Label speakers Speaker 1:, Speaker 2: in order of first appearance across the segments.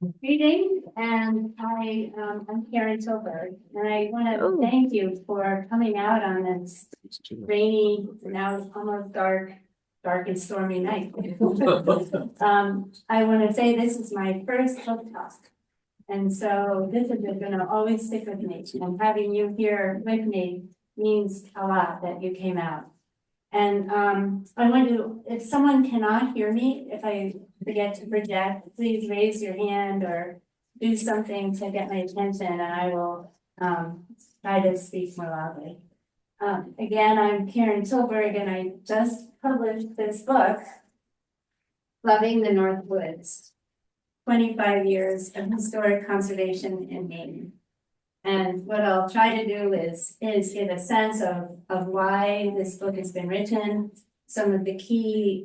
Speaker 1: Greetings, and I'm Karin Tilberg, and I want to
Speaker 2: Oh.
Speaker 1: thank you for coming out on this rainy, now almost dark and stormy night. I want to say this is my first book talk. And so this is going to always stick with me, and having you here with me means a lot that you came out. And I want to, if someone cannot hear me, if I forget to project, please raise your hand or do something to get my attention, and I will try to speak more loudly. Again, I'm Karin Tilberg, and I just published this book, Loving the North Woods, 25 years of historic conservation in Maine. And what I'll try to do is give a sense of why this book has been written, some of the key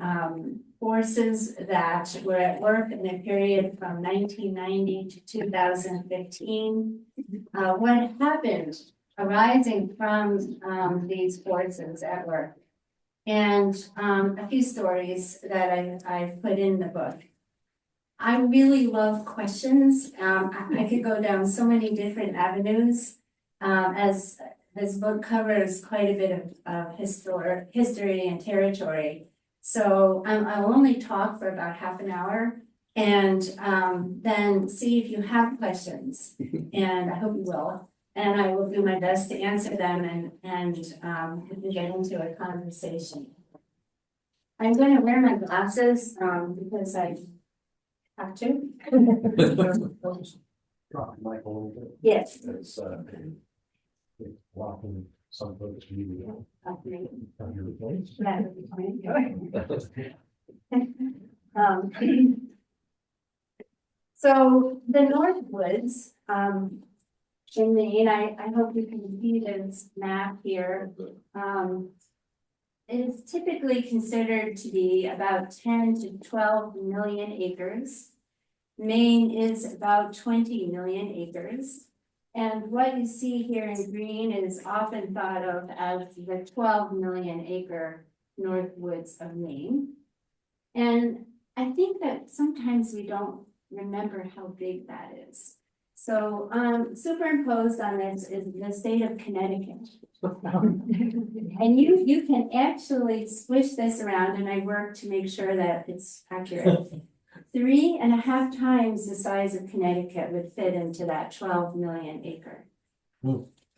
Speaker 1: forces that were at work in a period from 1990 to 2015, what happened arising from these forces at work, and a few stories that I've put in the book. I really love questions. I could go down so many different avenues, as this book covers quite a bit of history and territory. So I'll only talk for about half an hour, and then see if you have questions, and I hope you will. And I will do my best to answer them, and we can get into a conversation. I'm going to wear my glasses because I have to.
Speaker 3: Drop the mic a little bit.
Speaker 1: Yes.
Speaker 3: It's blocking some folks' view.
Speaker 1: Okay.
Speaker 3: Of your voice.
Speaker 1: That would be fine. So the North Woods, in Maine, I hope you can see this map here. It is typically considered to be about 10 to 12 million acres. Maine is about 20 million acres. And what you see here in green is often thought of as the 12 million acre North Woods of Maine. And I think that sometimes we don't remember how big that is. So superimposed on this is the state of Connecticut. And you can actually switch this around, and I work to make sure that it's accurate. 3.5 times the size of Connecticut would fit into that 12 million acre.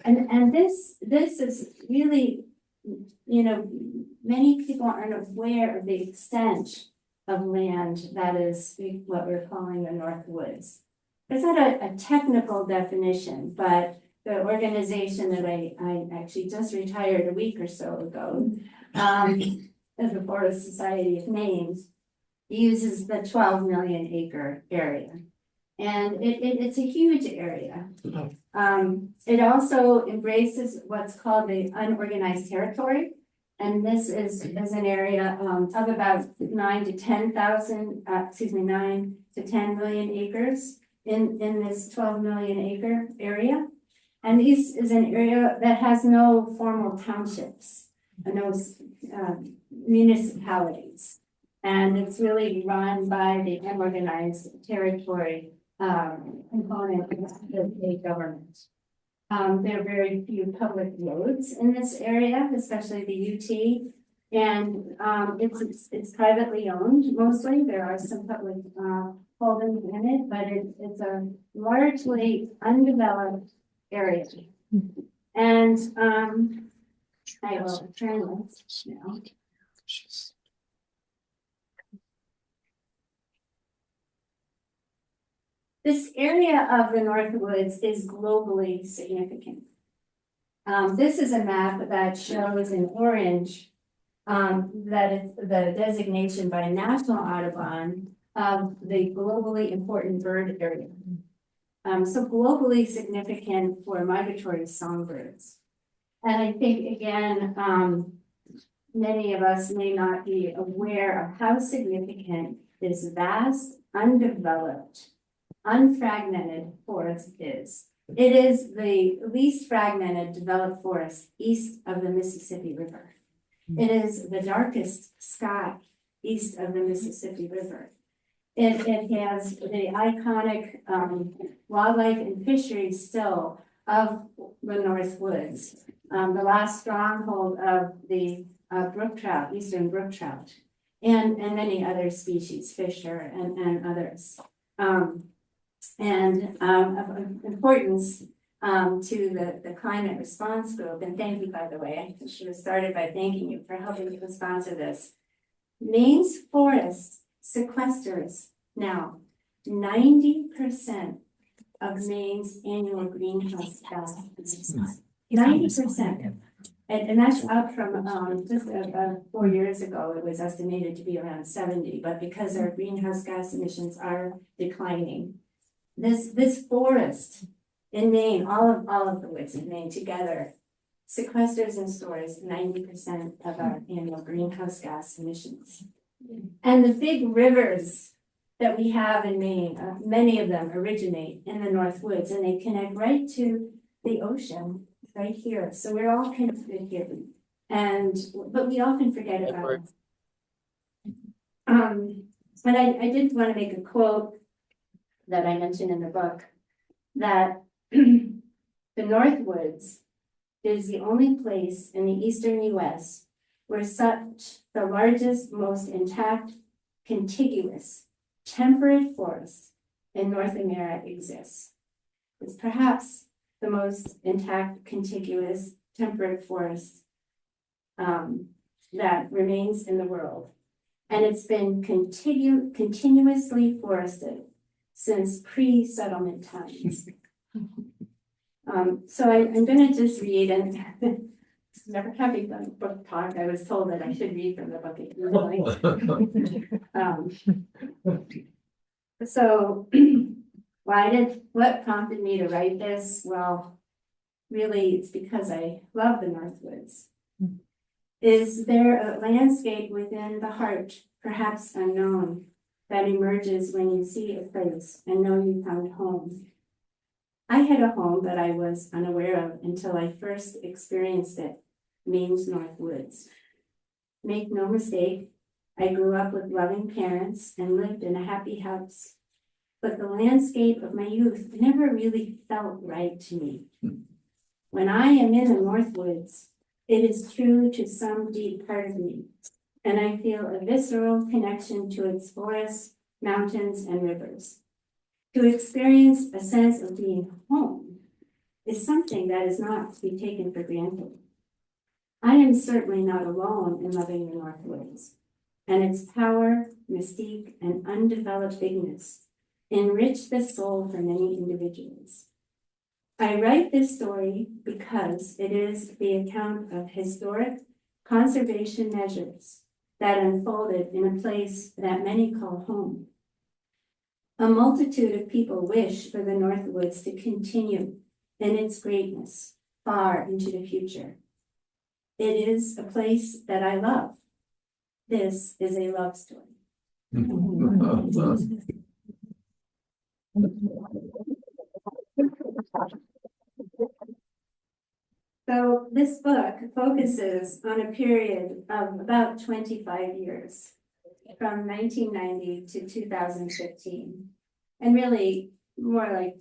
Speaker 1: And this is really, you know, many people aren't aware of the extent of land that is what we're calling the North Woods. There's not a technical definition, but the organization that I actually just retired a week or so ago, as the Forest Society of Maine, uses the 12 million acre area. And it's a huge area. It also embraces what's called the unorganized territory. And this is an area of about 9 to 10 million acres in this 12 million acre area. And this is an area that has no formal townships, no municipalities. And it's really run by the unorganized territory component of the state government. There are very few public roads in this area, especially the UT. And it's privately owned mostly. There are some public holdings in it, but it's a largely undeveloped area. And I will turn this now. This area of the North Woods is globally significant. This is a map that shows in orange that it's the designation by National Audubon of the globally important bird area. So globally significant for migratory songbirds. And I think, again, many of us may not be aware of how significant this vast, undeveloped, unfragmented forest is. It is the least fragmented developed forest east of the Mississippi River. It is the darkest sky east of the Mississippi River. It has the iconic wildlife and fisheries still of the North Woods. The last stronghold of the brook trout, eastern brook trout, and many other species, fisher and others. Of importance to the climate response group, and thank you, by the way, I should have started by thanking you for helping to sponsor this. Maine's forest sequesters now 90% of Maine's annual greenhouse gas emissions. 90%. And that's up from just 4 years ago, it was estimated to be around 70, but because our greenhouse gas emissions are declining. This forest in Maine, all of the woods in Maine together, sequesters and stores 90% of our annual greenhouse gas emissions. And the big rivers that we have in Maine, many of them originate in the North Woods, and they connect right to the ocean right here. So we're all connected here, but we often forget about it. And I did want to make a quote that I mentioned in the book, that the North Woods is the only place in the eastern US where such the largest, most intact, contiguous, temperate forest in North America exists. It's perhaps the most intact, contiguous, temperate forest that remains in the world. And it's been continuously forested since pre-settlement times. So I'm going to just read, and never having done book talk, I was told that I should read from the book. So what prompted me to write this? Well, really, it's because I love the North Woods. Is there a landscape within the heart, perhaps unknown, that emerges when you see a place and know you found home? I had a home that I was unaware of until I first experienced it, Maine's North Woods. Make no mistake, I grew up with loving parents and lived in a happy house. But the landscape of my youth never really felt right to me. When I am in the North Woods, it is true to some deep part of me, and I feel a visceral connection to its forests, mountains, and rivers. To experience a sense of being home is something that is not to be taken for granted. I am certainly not alone in loving the North Woods, and its power, mystique, and undeveloped bigness enrich the soul for many individuals. I write this story because it is the account of historic conservation measures that unfolded in a place that many call home. A multitude of people wish for the North Woods to continue in its greatness far into the future. It is a place that I love. This is a love story. So this book focuses on a period of about 25 years, from 1990 to 2015, and really more like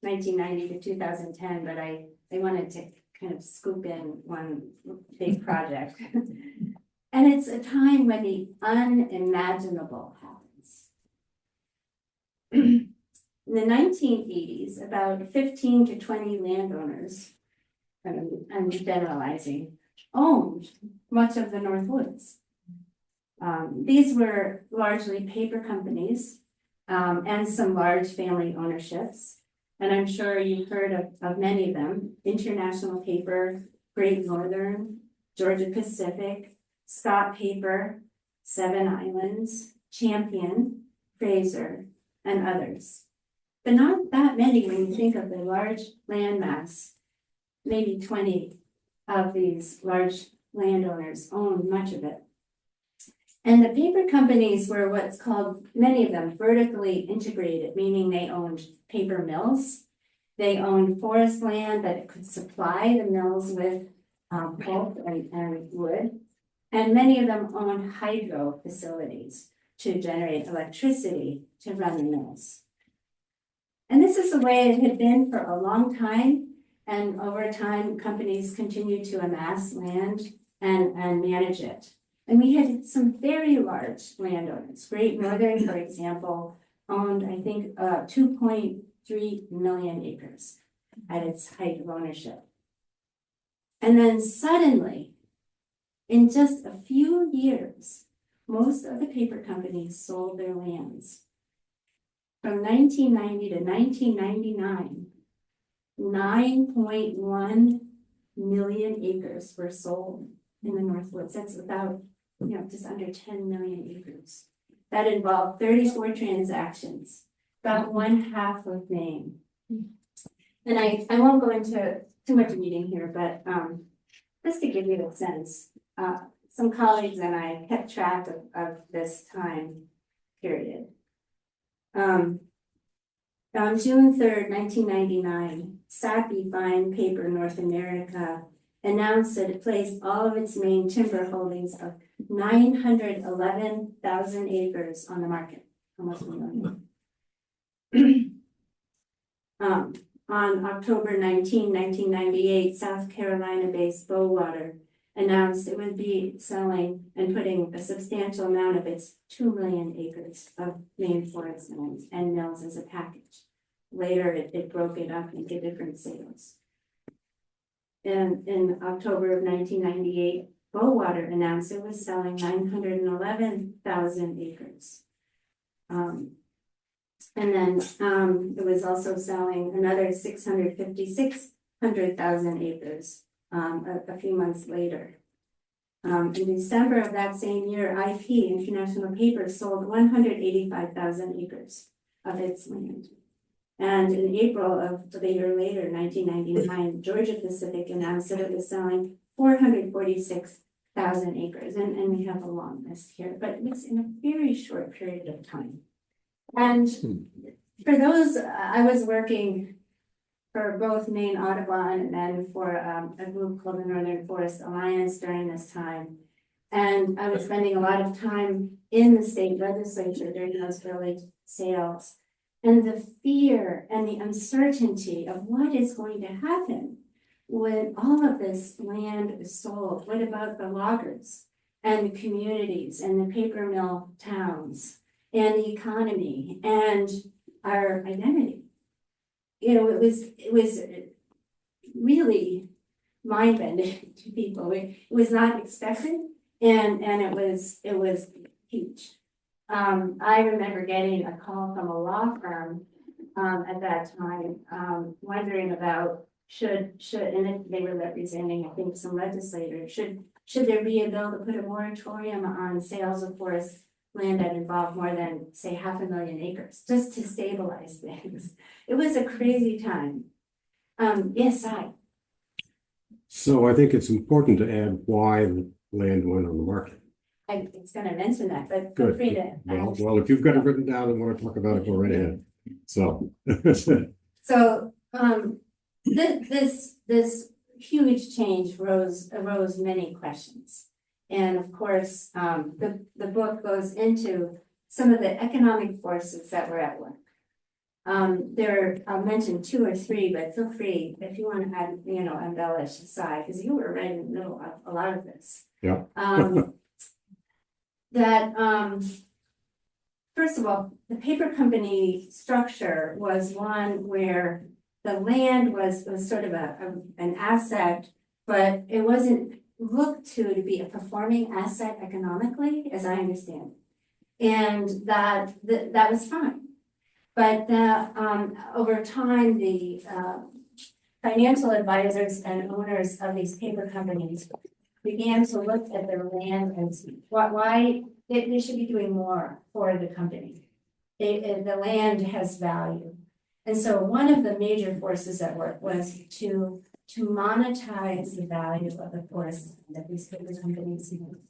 Speaker 1: 1990 to 2010, but I wanted to kind of scoop in one big project. And it's a time when the unimaginable happens. In the 1980s, about 15 to 20 landowners, I'm generalizing, owned much of the North Woods. These were largely paper companies and some large family ownerships. And I'm sure you've heard of many of them: International Paper, Great Northern, Georgia Pacific, Scott Paper, Seven Islands, Champion, Fraser, and others. But not that many when you think of the large landmass. Maybe 20 of these large landowners owned much of it. And the paper companies were what's called, many of them, vertically integrated, meaning they owned paper mills. They owned forest land that could supply the mills with pulp and wood. And many of them owned hydro facilities to generate electricity to run the mills. And this is the way it had been for a long time. And over time, companies continued to amass land and manage it. And we had some very large landowners. Great Northern, for example, owned, I think, 2.3 million acres at its height of ownership. And then suddenly, in just a few years, most of the paper companies sold their lands. From 1990 to 1999, 9.1 million acres were sold in the North Woods. That's about, just under 10 million acres. That involved 34 transactions, about 1/2 of Maine. And I won't go into too much reading here, but just to give you a sense, some colleagues and I kept track of this time period. On June 3rd, 1999, Sappi Fine Paper North America announced that it placed all of its Maine timber holdings of 911,000 acres on the market, almost 1 million. On October 19, 1998, South Carolina-based Bowater announced it would be selling and putting a substantial amount of its 2 million acres of Maine forest lands and mills as a package. Later, it broke it up into different sales. And in October of 1998, Bowater announced it was selling 911,000 acres. And then it was also selling another 656,000 acres a few months later. In December of that same year, IP, International Paper, sold 185,000 acres of its land. And in April of the year later, 1999, Georgia Pacific announced that it was selling 446,000 acres. And we have a long list here, but it's in a very short period of time. And for those, I was working for both Maine Audubon and then for a group called the Northern Forest Alliance during this time. And I was spending a lot of time in the state legislature during those early sales. And the fear and the uncertainty of what is going to happen when all of this land is sold. What about the loggers and the communities and the paper mill towns and the economy and our identity? It was really mind-bending to people. It was not expected, and it was huge. I remember getting a call from a law firm at that time, wondering about should and they were representing, I think, some legislators, should there be a bill to put a moratorium on sales of forest land that involved more than, say, 500,000 acres, just to stabilize things. It was a crazy time. Yes,
Speaker 2: So I think it's important to add why the land went on the market.
Speaker 1: I was going to mention that, but feel
Speaker 2: Good.
Speaker 1: free to.
Speaker 2: Well, if you've got it written down and want to talk about it, go right ahead. So.
Speaker 1: So this huge change arose many questions. And of course, the book goes into some of the economic forces that were at work. I'll mention 2 or 3, but feel free if you want to add, embellish aside, because you were right in the middle of a lot of this.
Speaker 2: Yeah.
Speaker 1: First of all, the paper company structure was one where the land was sort of an asset, but it wasn't looked to be a performing asset economically, as I understand, and that was fine. But over time, the financial advisors and owners of these paper companies began to look at their land and see why they should be doing more for the company. The land has value. And so one of the major forces at work was to monetize the value of the forest that these paper companies use.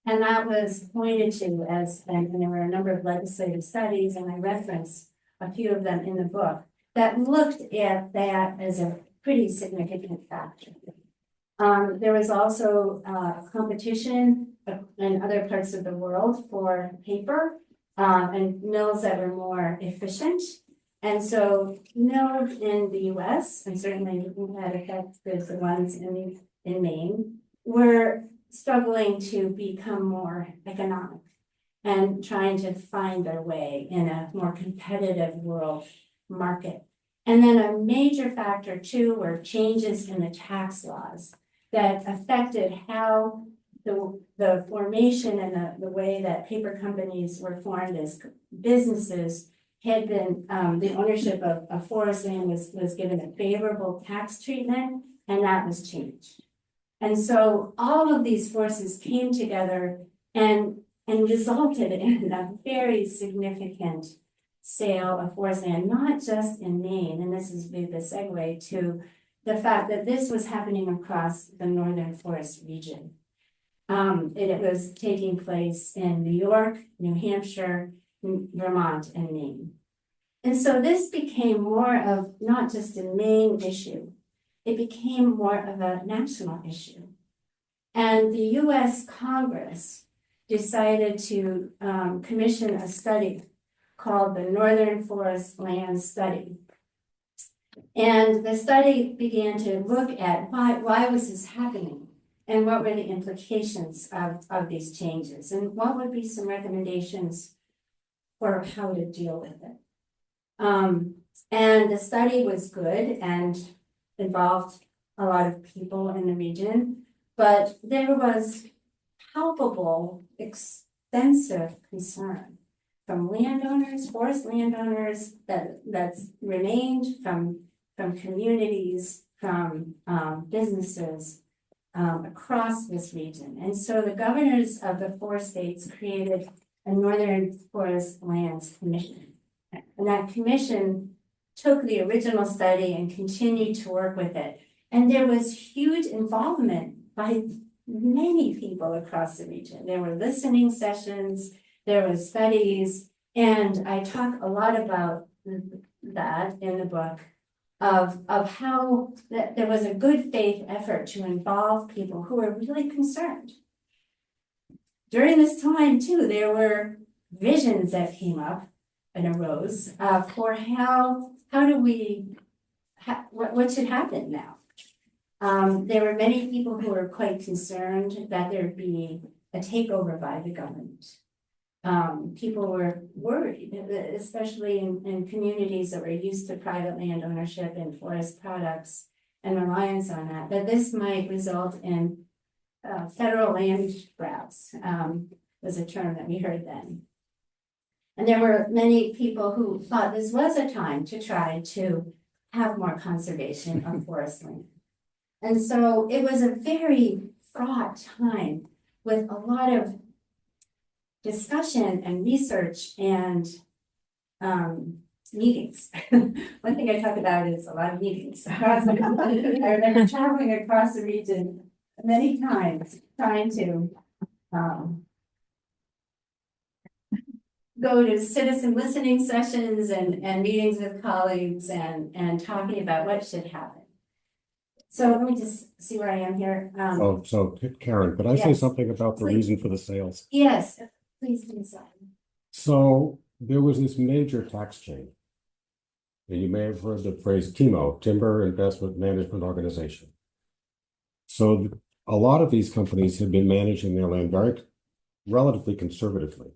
Speaker 1: And that was pointed to as, and there were a number of legislative studies, and I reference a few of them in the book, that looked at that as a pretty significant factor. There was also competition in other parts of the world for paper and mills that were more efficient. And so mills in the US, and certainly that affects the ones in Maine, were struggling to become more economic and trying to find their way in a more competitive world market. And then a major factor too were changes in the tax laws that affected how the formation and the way that paper companies were formed as businesses had been, the ownership of forest land was given a favorable tax treatment, and that was changed. And so all of these forces came together and resulted in a very significant sale of forest land, not just in Maine, and this is the segue to the fact that this was happening across the northern forest region. It was taking place in New York, New Hampshire, Vermont, and Maine. And so this became more of not just a Maine issue, it became more of a national issue. And the US Congress decided to commission a study called the Northern Forest Land Study. And the study began to look at why was this happening and what were the implications of these changes and what would be some recommendations for how to deal with it. And the study was good and involved a lot of people in the region, but there was palpable, extensive concern from landowners, forest landowners that's remained, from communities, from businesses across this region. And so the governors of the 4 states created a Northern Forest Lands Commission. And that commission took the original study and continued to work with it. And there was huge involvement by many people across the region. There were listening sessions, there were studies, and I talk a lot about that in the book of how that there was a good faith effort to involve people who were really concerned. During this time too, there were visions that came up and arose for how do we, what should happen now? There were many people who were quite concerned that there'd be a takeover by the government. People were worried, especially in communities that were used to private land ownership and forest products and reliance on that this might result in federal land grabs, was a term that we heard then. And there were many people who thought this was a time to try to have more conservation of forest land. And so it was a very fraught time with a lot of discussion and research and meetings. One thing I talk about is a lot of meetings. I remember traveling across the region many times trying to go to citizen listening sessions and meetings with colleagues and talking about what should happen. So let me just see where I am here.
Speaker 2: So Karen, could I say
Speaker 1: Yes,
Speaker 2: something about the
Speaker 1: please.
Speaker 2: reason for the sales?
Speaker 1: Yes, please decide.
Speaker 2: So there was this major tax change. And you may have heard the phrase TIMO, Timber Investment Management Organization. So a lot of these companies had been managing their land relatively conservatively.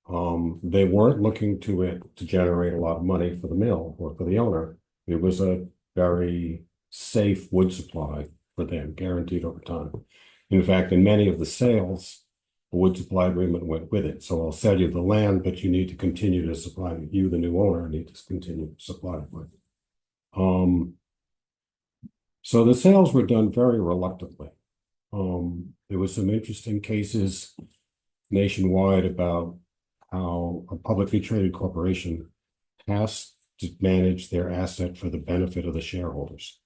Speaker 2: They weren't looking to it to generate a lot of money for the mill or for the owner. It was a very safe wood supply for them, guaranteed over time. In fact, in many of the sales, a wood supply agreement went with it. So I'll sell you the land, but you need to continue to supply me. You, the new owner, need to continue to supply it with. So the sales were done very reluctantly. There was some interesting cases nationwide about how a publicly traded corporation has to manage their asset for the benefit of the shareholders.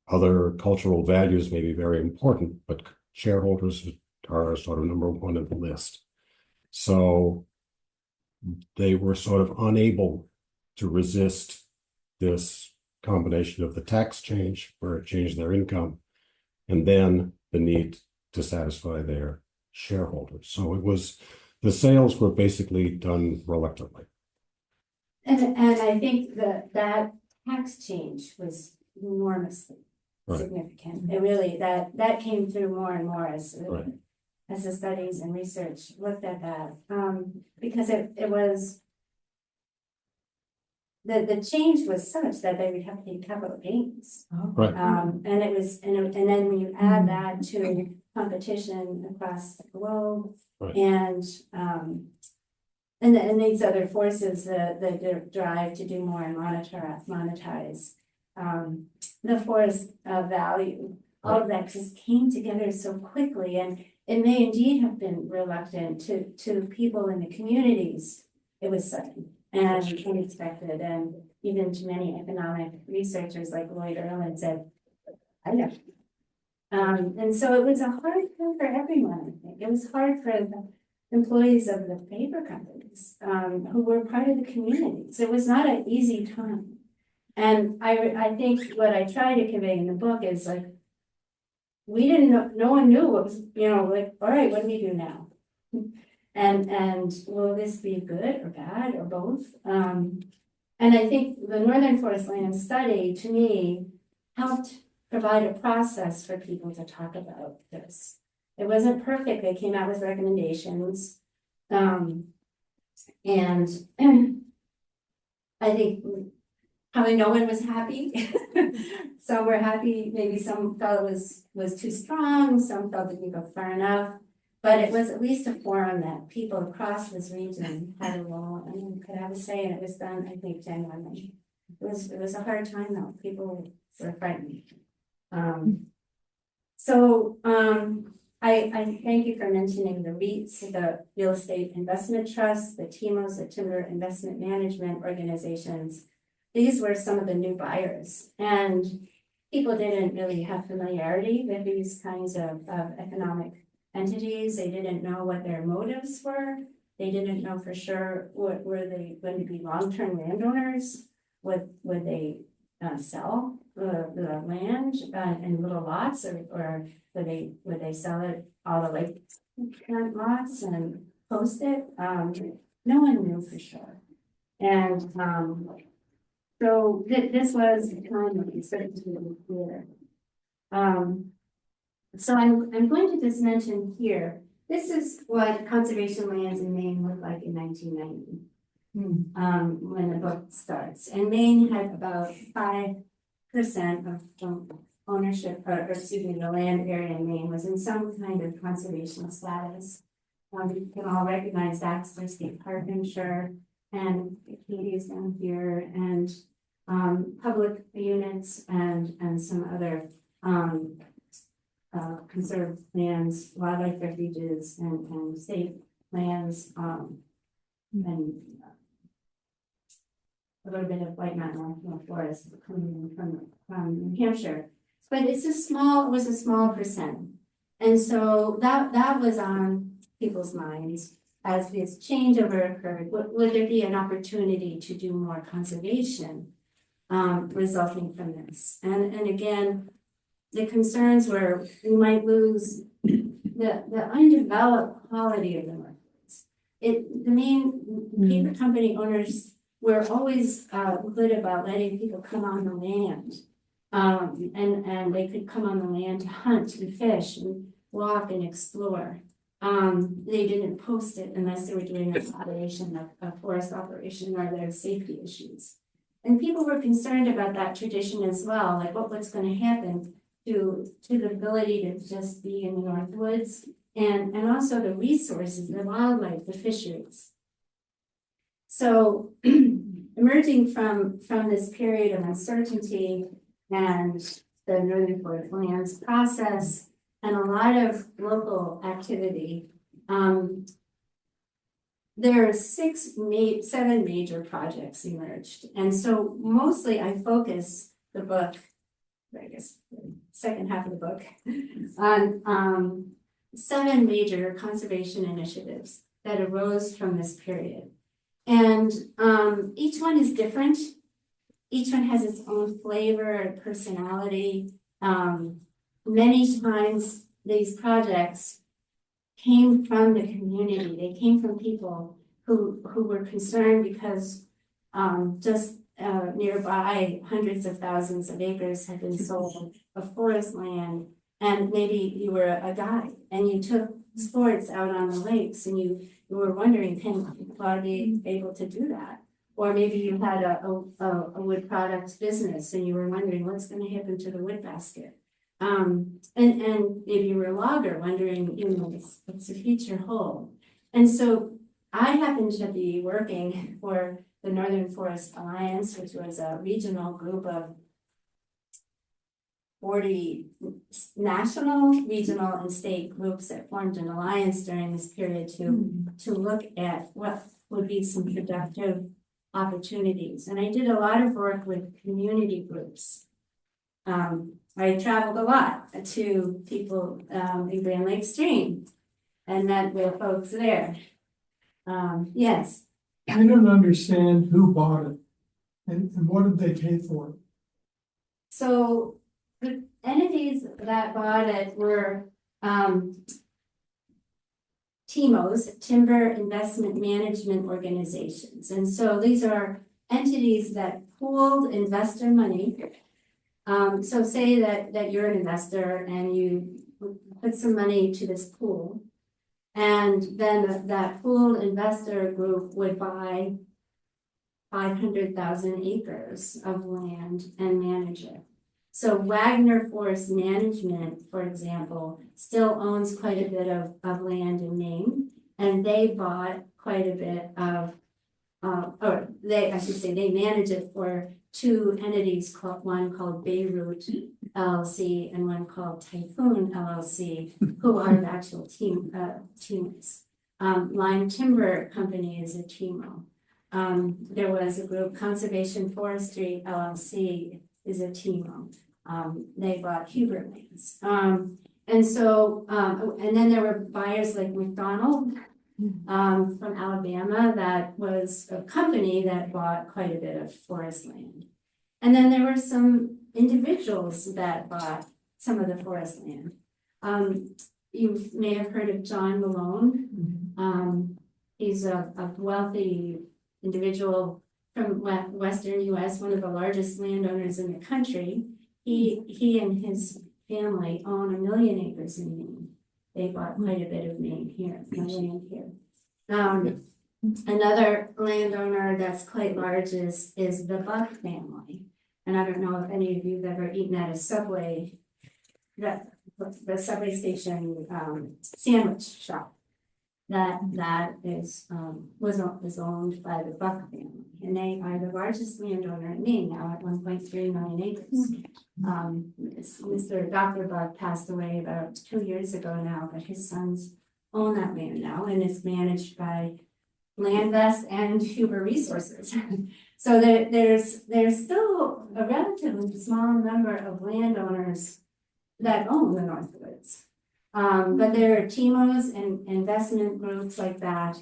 Speaker 2: Other cultural values may be very important, but shareholders are sort of number one on the list. So they were sort of unable to resist this combination of the tax change where it changed their income and then the need to satisfy their shareholders. So it was, the sales were basically done reluctantly.
Speaker 1: And I think that tax change was enormously
Speaker 2: Right.
Speaker 1: significant. It really, that came through more and more
Speaker 2: Right.
Speaker 1: as the studies and research looked at that. Because it was, the change was such that they would have to pay capital gains.
Speaker 2: Right.
Speaker 1: And it was, and then when you add that to competition across the globe
Speaker 2: Right.
Speaker 1: and these other forces, the drive to do more and monetize, the force of value, all of that just came together so quickly, and it may indeed have been reluctant to people in the communities. It was sudden and unexpected, and even to many economic researchers like Lloyd Erland said, I know. And so it was a hard time for everyone, I think. It was hard for the employees of the paper companies, who were part of the communities. It was not an easy time. And I think what I try to convey in the book is like, we didn't know, no one knew what was, like, all right, what do we do now? And will this be good or bad or both? And I think the Northern Forest Land Study, to me, helped provide a process for people to talk about this. It wasn't perfect. They came out with recommendations. And I think probably no one was happy. Some were happy, maybe some felt it was too strong, some felt it didn't go far enough. But it was at least a forum that people across this region had a role and could have a say, and it was done, I think, genuinely. It was a hard time though. People were frightened. I thank you for mentioning the REITs, the Real Estate Investment Trust, the TIMOs, the Timber Investment Management Organizations. These were some of the new buyers, and people didn't really have familiarity with these kinds of economic entities. They didn't know what their motives were. They didn't know for sure were they going to be long-term landowners. Would they sell the land in little lots, or would they sell it all the like current lots and post it? No one knew for sure, and so this was kind of uncertainty clear. So I'm going to just mention here. This is what conservation lands in Maine looked like in 1990. When the book starts, and Maine had about 5% of ownership, or excuse me, the land area in Maine was in some kind of conservation status. You can all recognize Baxter State Park, I'm sure, and Acadia's down here, and public units and some other conserved lands, wildlife refuges, and state lands, and a little bit of White Mountain National Forest coming from New Hampshire. But it was a small percent. And so that was on people's minds as this changeover occurred. Would there be an opportunity to do more conservation resulting from this? And again, the concerns were we might lose the undeveloped quality of the markets. The main paper company owners were always good about letting people come on the land. And they could come on the land to hunt and fish and walk and explore. They didn't post it unless they were doing an operation, a forest operation where there were safety issues. And people were concerned about that tradition as well, like what's going to happen to the ability to just be in the North Woods, and also the resources, the wildlife, the fisheries. So emerging from this period of uncertainty and the Northern Forest Lands process and a lot of local activity, there are 7 major projects emerged. And so mostly I focus the book, I guess the second half of the book, on 7 major conservation initiatives that arose from this period. And each one is different. each one has its own flavor and personality. Many times these projects came from the community. They came from people who were concerned because just nearby hundreds of thousands of acres had been sold of forest land. And maybe you were a guide and you took sports out on the lakes and you were wondering, can I be able to do that? Or maybe you had a wood products business and you were wondering what's going to happen to the wood basket. And maybe you were a logger wondering, you know, what's the future hold? And so I happened to be working for the Northern Forest Alliance, which was a regional group of 40 national, regional, and state groups that formed an alliance during this period to look at what would be some productive opportunities. And I did a lot of work with community groups. I traveled a lot to people in Grand Lake Stream and met with folks there. Yes.
Speaker 4: I don't understand who bought it and what did they pay for it?
Speaker 1: So the entities that bought it were TIMOs, Timber Investment Management Organizations. And so these are entities that pooled investor money. So say that you're an investor and you put some money to this pool. And then that pooled investor group would buy 500,000 acres of land and manage it. So Wagner Forest Management, for example, still owns quite a bit of land in Maine, and they bought quite a bit of, they manage it for two entities, one called Beirut LLC and one called Typhoon LLC, who are the actual teams. Lime Timber Company is a TIMO. There was a group, Conservation Forestry LLC is a TIMO. They bought Hubert lands. And so, and then there were buyers like McDonald from Alabama. That was a company that bought quite a bit of forest land. And then there were some individuals that bought some of the forest land. You may have heard of John Malone. He's a wealthy individual from Western US, one of the largest landowners in the country. He and his family own 1 million acres in Maine. They bought quite a bit of Maine here, land here. Another landowner that's quite large is the Buck family. And I don't know if any of you have ever eaten at a Subway, the Subway station sandwich shop. That is was owned by the Buck family, and they are the largest landowner in Maine now at 1.3 million acres. Mr. Dr. Buck passed away about 2 years ago now, but his sons own that land now, and it's managed by Landvest and Huber Resources. So there's still a relatively small number of landowners that own the North Woods. But there are TIMOs and investment groups like that.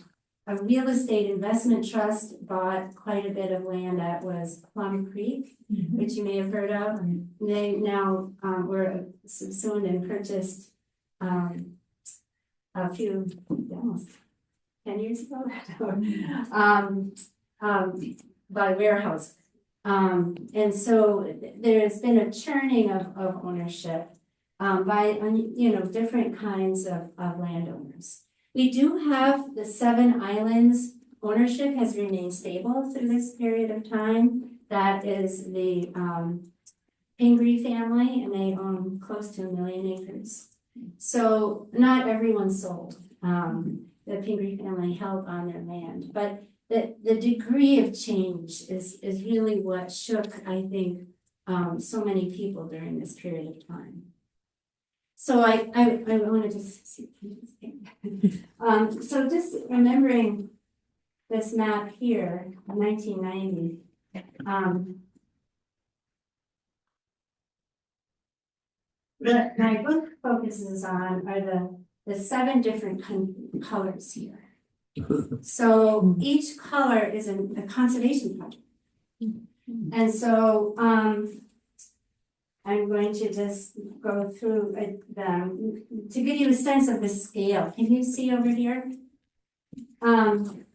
Speaker 1: A real estate investment trust bought quite a bit of land that was Plum Creek, which you may have heard of. They now were subsumed and purchased a few, almost 10 years ago, by Warehouse. And so there's been a churning of ownership by different kinds of landowners. We do have the 7 islands. Ownership has remained stable through this period of time. That is the Pingree family, and they own close to 1 million acres. So not everyone sold. The Pingree family held on their land, but the degree of change is really what shook, I think, so many people during this period of time. So I wanted to see. So just remembering this map here, 1990. What my book focuses on are the 7 different colors here. So each color is a conservation project. And so, I'm going to just go through them to give you a sense of the scale. Can you see over here? I'll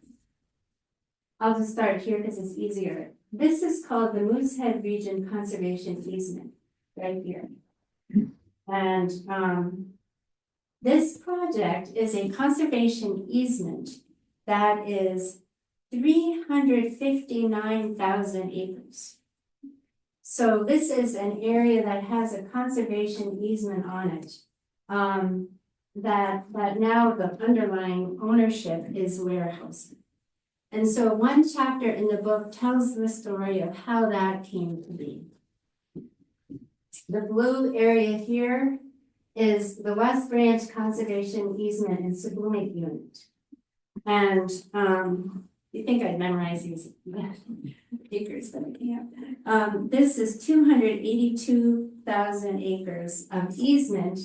Speaker 1: just start here because it's easier. This is called the Moosehead Region Conservation Easement, right here. And this project is a conservation easement that is 359,000 acres. So this is an area that has a conservation easement on it. That now the underlying ownership is warehousing. And so one chapter in the book tells the story of how that came to be. The blue area here is the West Branch Conservation Easement and Sublimate Unit. And you think I'd memorize these acres, but I can't. This is 282,000 acres of easement.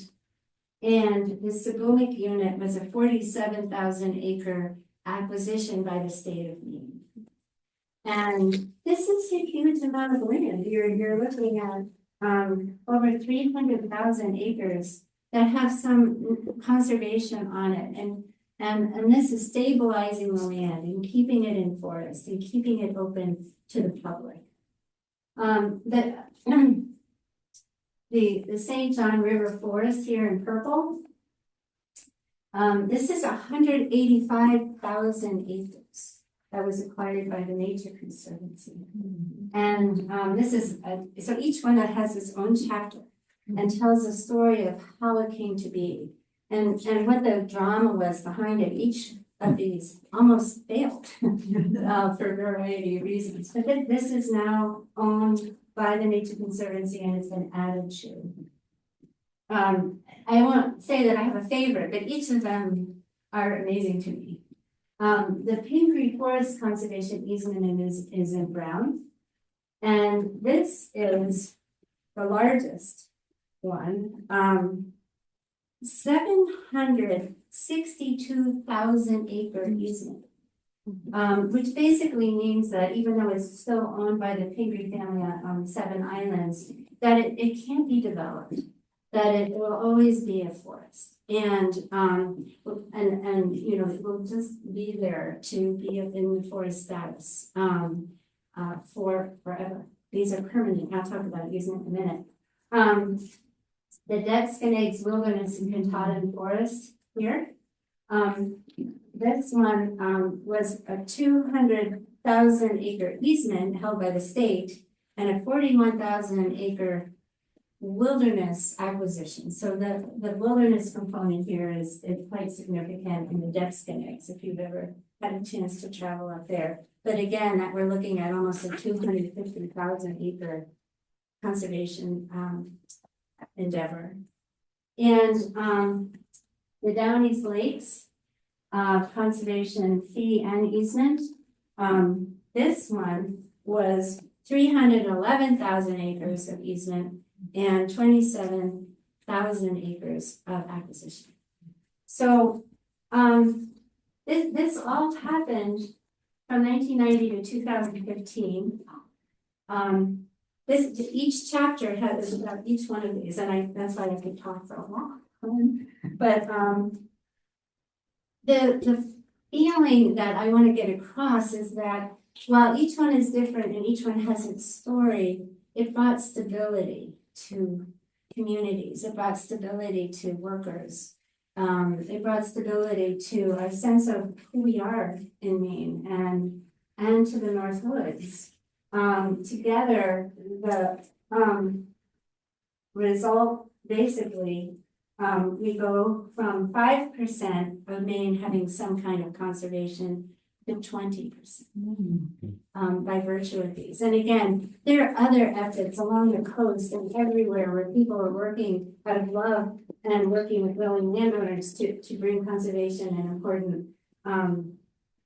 Speaker 1: And the Sublimate Unit was a 47,000 acre acquisition by the state of Maine. And this is a huge amount of land. You're looking at over 300,000 acres that have some conservation on it. And this is stabilizing the land and keeping it in forest and keeping it open to the public. The St. John River Forest here in purple. This is 185,000 acres that was acquired by the Nature Conservancy. And this is, so each one that has its own chapter and tells a story of how it came to be and what the drama was behind it. Each of these almost failed for a variety of reasons. But this is now owned by the Nature Conservancy and it's been added to. I won't say that I have a favorite, but each of them are amazing to me. The Pingree Forest Conservation Easement is in brown. And this is the largest one, 762,000 acre easement. Which basically means that even though it's still owned by the Pingree family on 7 islands, that it can't be developed, that it will always be a forest. And you know, it will just be there to be in the forest status for forever. These are permanent. I'll talk about easement in a minute. The Dead Skin Eggs Wilderness and Katahdin Forest here. This one was a 200,000 acre easement held by the state and a 41,000 acre wilderness acquisition. So the wilderness component here is quite significant in the Dead Skin Eggs, if you've ever had a chance to travel up there. But again, that we're looking at almost a 250,000 acre conservation endeavor. And the Downey's Lakes conservation fee and easement. This one was 311,000 acres of easement and 27,000 acres of acquisition. So this all happened from 1990 to 2015. Each chapter has about each one of these, and that's why I could talk for a long time. But the feeling that I want to get across is that while each one is different and each one has its story, it brought stability to communities. It brought stability to workers. It brought stability to a sense of who we are in Maine and to the North Woods. Together, the result basically, we go from 5% of Maine having some kind of conservation to 20% by virtue of these. And again, there are other efforts along the coast and everywhere where people are working out of love and working with willing landowners to bring conservation and important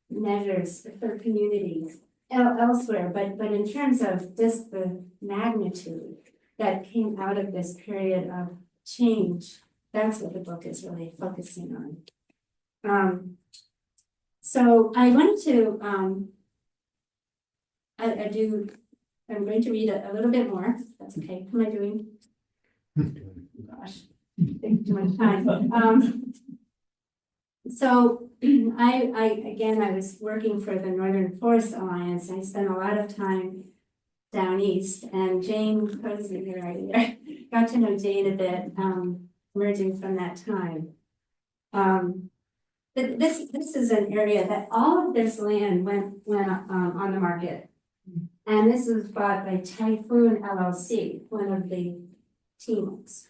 Speaker 1: measures for communities elsewhere. But in terms of just the magnitude that came out of this period of change, that's what the book is really focusing on. So I wanted to, I do I'm going to read a little bit more. That's okay. How am I doing? Gosh, taking too much time. So I was working for the Northern Forest Alliance. I spent a lot of time down east, and Jane Posey here right there. Got to know Jane a bit, emerging from that time. But this is an area that all of this land went on the market. And this was bought by Typhoon LLC, one of the teams.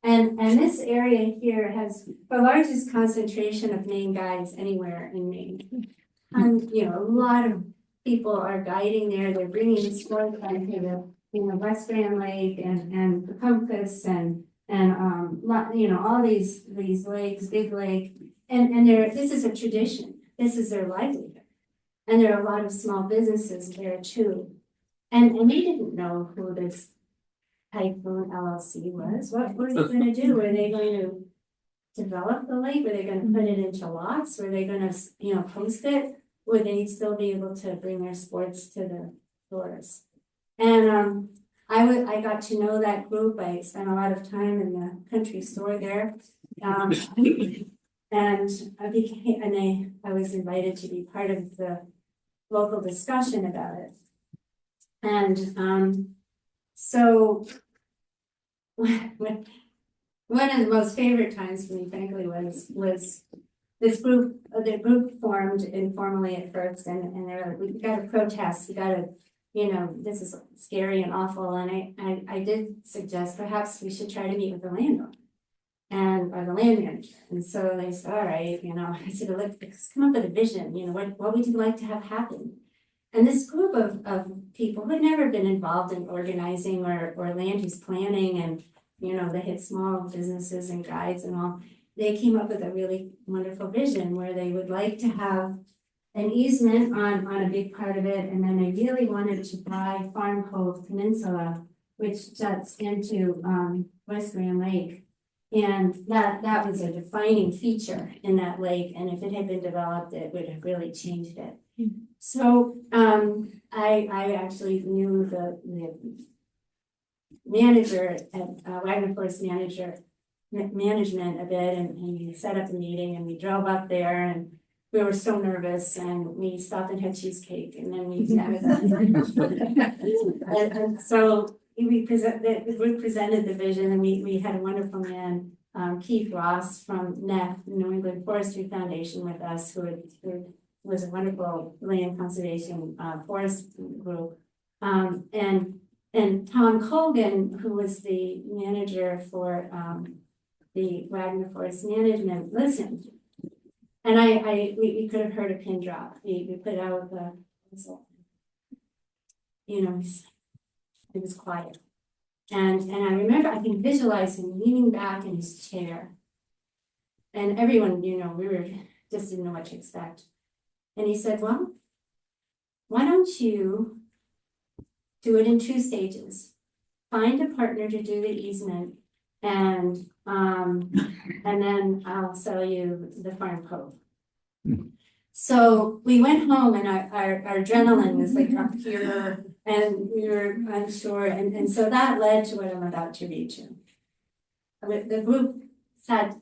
Speaker 1: And this area here has the largest concentration of Maine guides anywhere in Maine. And, you know, a lot of people are guiding there. They're bringing sports onto the, West Grand Lake and the Compass and all these lakes, Big Lake. And this is a tradition. This is their livelihood. And there are a lot of small businesses there too. And they didn't know who this Typhoon LLC was. What were they going to do? Were they going to develop the lake? Were they going to put it into lots? Were they going to, post it? Would they still be able to bring their sports to the shores? And I got to know that group. I spent a lot of time in the country store there. And I was invited to be part of the local discussion about it. And so one of the most favorite times for me, frankly, was this group. The group formed informally at first, and they're like, "We got to protest. We got to, this is scary and awful." And I did suggest perhaps we should try to meet with the landowner or the land manager. And so they said, "All right, I said, let's come up with a vision. What would you like to have happen?" And this group of people who had never been involved in organizing or land use planning, and they had small businesses and guides and all, they came up with a really wonderful vision where they would like to have an easement on a big part of it, and then they really wanted to buy Farm Cove Peninsula, which juts into West Grand Lake. And that was a defining feature in that lake, and if it had been developed, it would have really changed it. So I actually knew the manager at Wagner Forest Management a bit, and he set up a meeting, and we drove up there, and we were so nervous, and we stopped and had cheesecake, and then we and so the group presented the vision, and we had a wonderful man, Keith Ross from NEF, New England Forestry Foundation, with us, who was a wonderful land conservation forest group, and Tom Colgan, who was the manager for the Wagner Forest Management, listened. And we could have heard a pin drop. We put out the whistle. It was quiet. And I remember, I can visualize him leaning back in his chair. And everyone, we just didn't know what to expect. And he said, "Well, why don't you do it in 2 stages? Find a partner to do the easement, and then I'll sell you the Farm Cove." So we went home, and our adrenaline was like up here, and we were unsure, and so that led to what I'm about to read you. The group sat,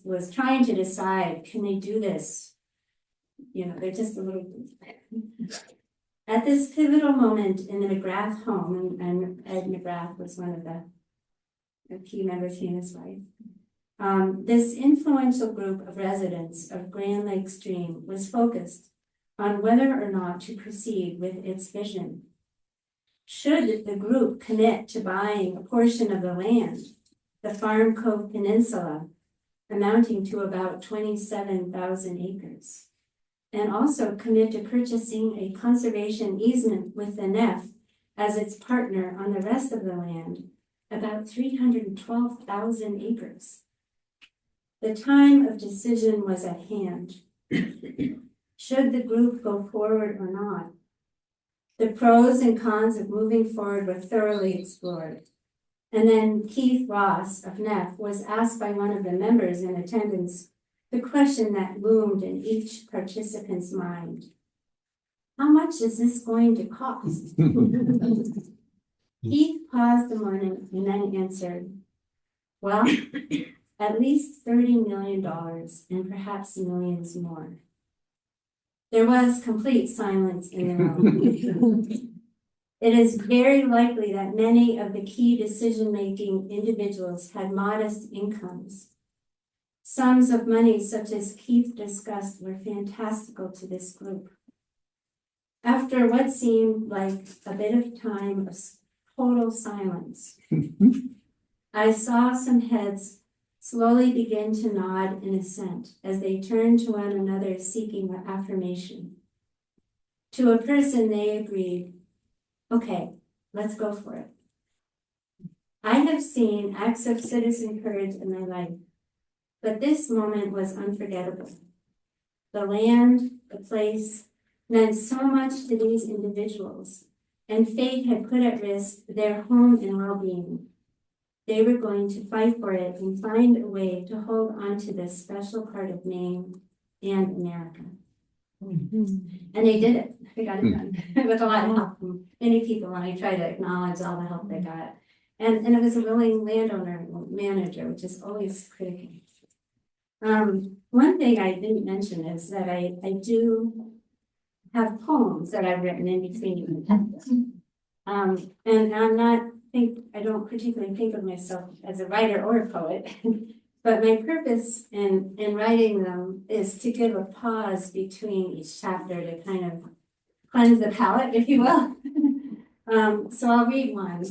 Speaker 1: was trying to decide, can they do this? They're just a little. At this pivotal moment in the McGrath home, and Ed McGrath was one of the key members, he and his wife. This influential group of residents of Grand Lake Stream was focused on whether or not to proceed with its vision. Should the group commit to buying a portion of the land, the Farm Cove Peninsula, amounting to about 27,000 acres, and also commit to purchasing a conservation easement with the NEF as its partner on the rest of the land, about 312,000 acres. The time of decision was at hand. Should the group go forward or not? The pros and cons of moving forward were thoroughly explored. And then Keith Ross of NEF was asked by one of the members in attendance the question that loomed in each participant's mind: how much is this going to cost? Keith paused a moment and then answered, well, at least $30 million and perhaps millions more. There was complete silence in the room. It is very likely that many of the key decision-making individuals had modest incomes. Sums of money such as Keith discussed were fantastical to this group. After what seemed like a bit of time of total silence, I saw some heads slowly begin to nod in assent as they turned to one another seeking affirmation. To a person they agreed, okay, let's go for it. I have seen acts of citizen courage in my life, but this moment was unforgettable. The land, the place, meant so much to these individuals, and fate had put at risk their home and well-being. They were going to fight for it and find a way to hold on to this special part of Maine and America. And they did it. They got it done with a lot of help from many people, and I try to acknowledge all the help they got. And it was a willing landowner manager, which is always critical. One thing I didn't mention is that I do have poems that I've written in between. And I don't particularly think of myself as a writer or a poet, but my purpose in writing them is to give a pause between each chapter to kind of cleanse the palate, if you will. So I'll read one.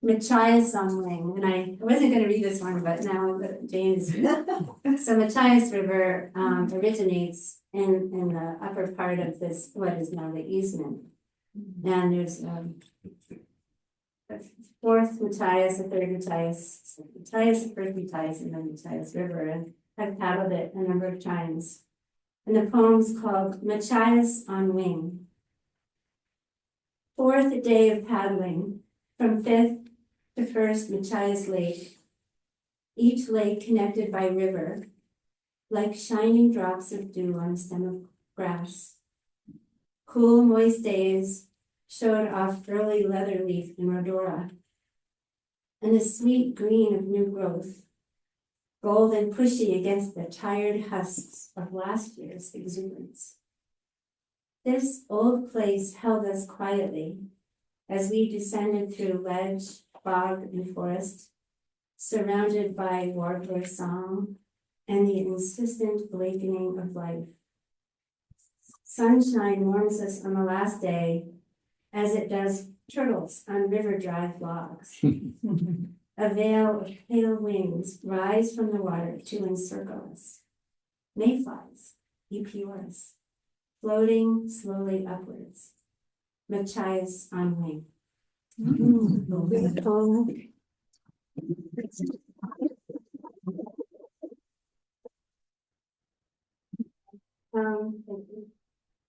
Speaker 1: Machias on Wing, and I wasn't going to read this one, but now James. So Machias River originates in the upper part of this, what is now the easement. And there's the fourth Machias, the third Machias, Machias, the first Machias, and then Machias River. And I've paddled it a number of times. And the poem's called Machias on Wing. Fourth day of paddling, from fifth to first Machias Lake, each lake connected by river, like shining drops of dew on a stem of grass. Cool, moist days showed off early leather leaf in rhodora, and the sweet green of new growth, gold and pushy against the tired husks of last year's exuberance. This old place held us quietly as we descended through ledge, bog, and forest, surrounded by warbler song and the insistent awakening of life. Sunshine warms us on the last day, as it does turtles on river drive logs. A veil of pale wings rise from the water to encircle us. Mayflies, epeoras, floating slowly upwards. Machias on Wing. Thank you.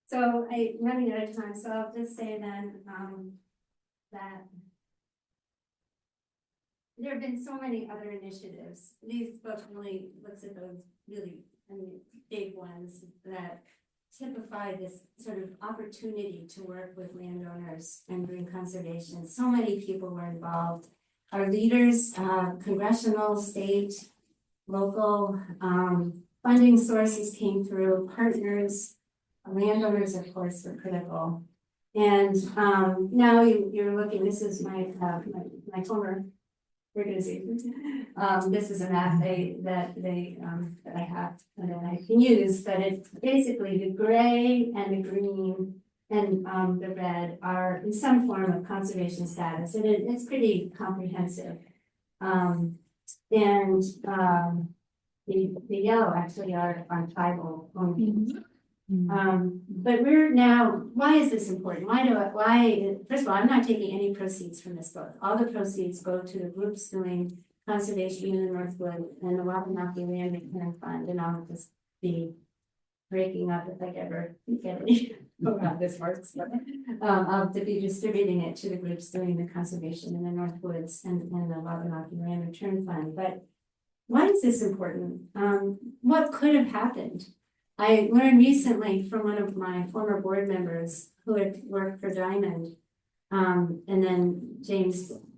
Speaker 1: So I'm running out of time, so I'll just say then that there have been so many other initiatives. These book really looks at those really big ones that typify this sort of opportunity to work with landowners and green conservation. So many people were involved. Our leaders, congressional, state, local, funding sources came through, partners, landowners, of course, were critical. And now you're looking, this is my former organization. This is a map that I have and that I can use, but it's basically the gray and the green and the red are in some form of conservation status, and it's pretty comprehensive. The yellow actually are tribal only. But we're now, why is this important? First of all, I'm not taking any proceeds from this book. All the proceeds go to the groups doing conservation in the North Woods and the Wabanaki Land Return Fund, and I'll just be breaking up if I ever get any. Oh God, this works, but I'll be distributing it to the groups doing the conservation in the North Woods and the Wabanaki Land Return Fund. But why is this important? What could have happened I learned recently from one of my former board members who had worked for Diamond, and then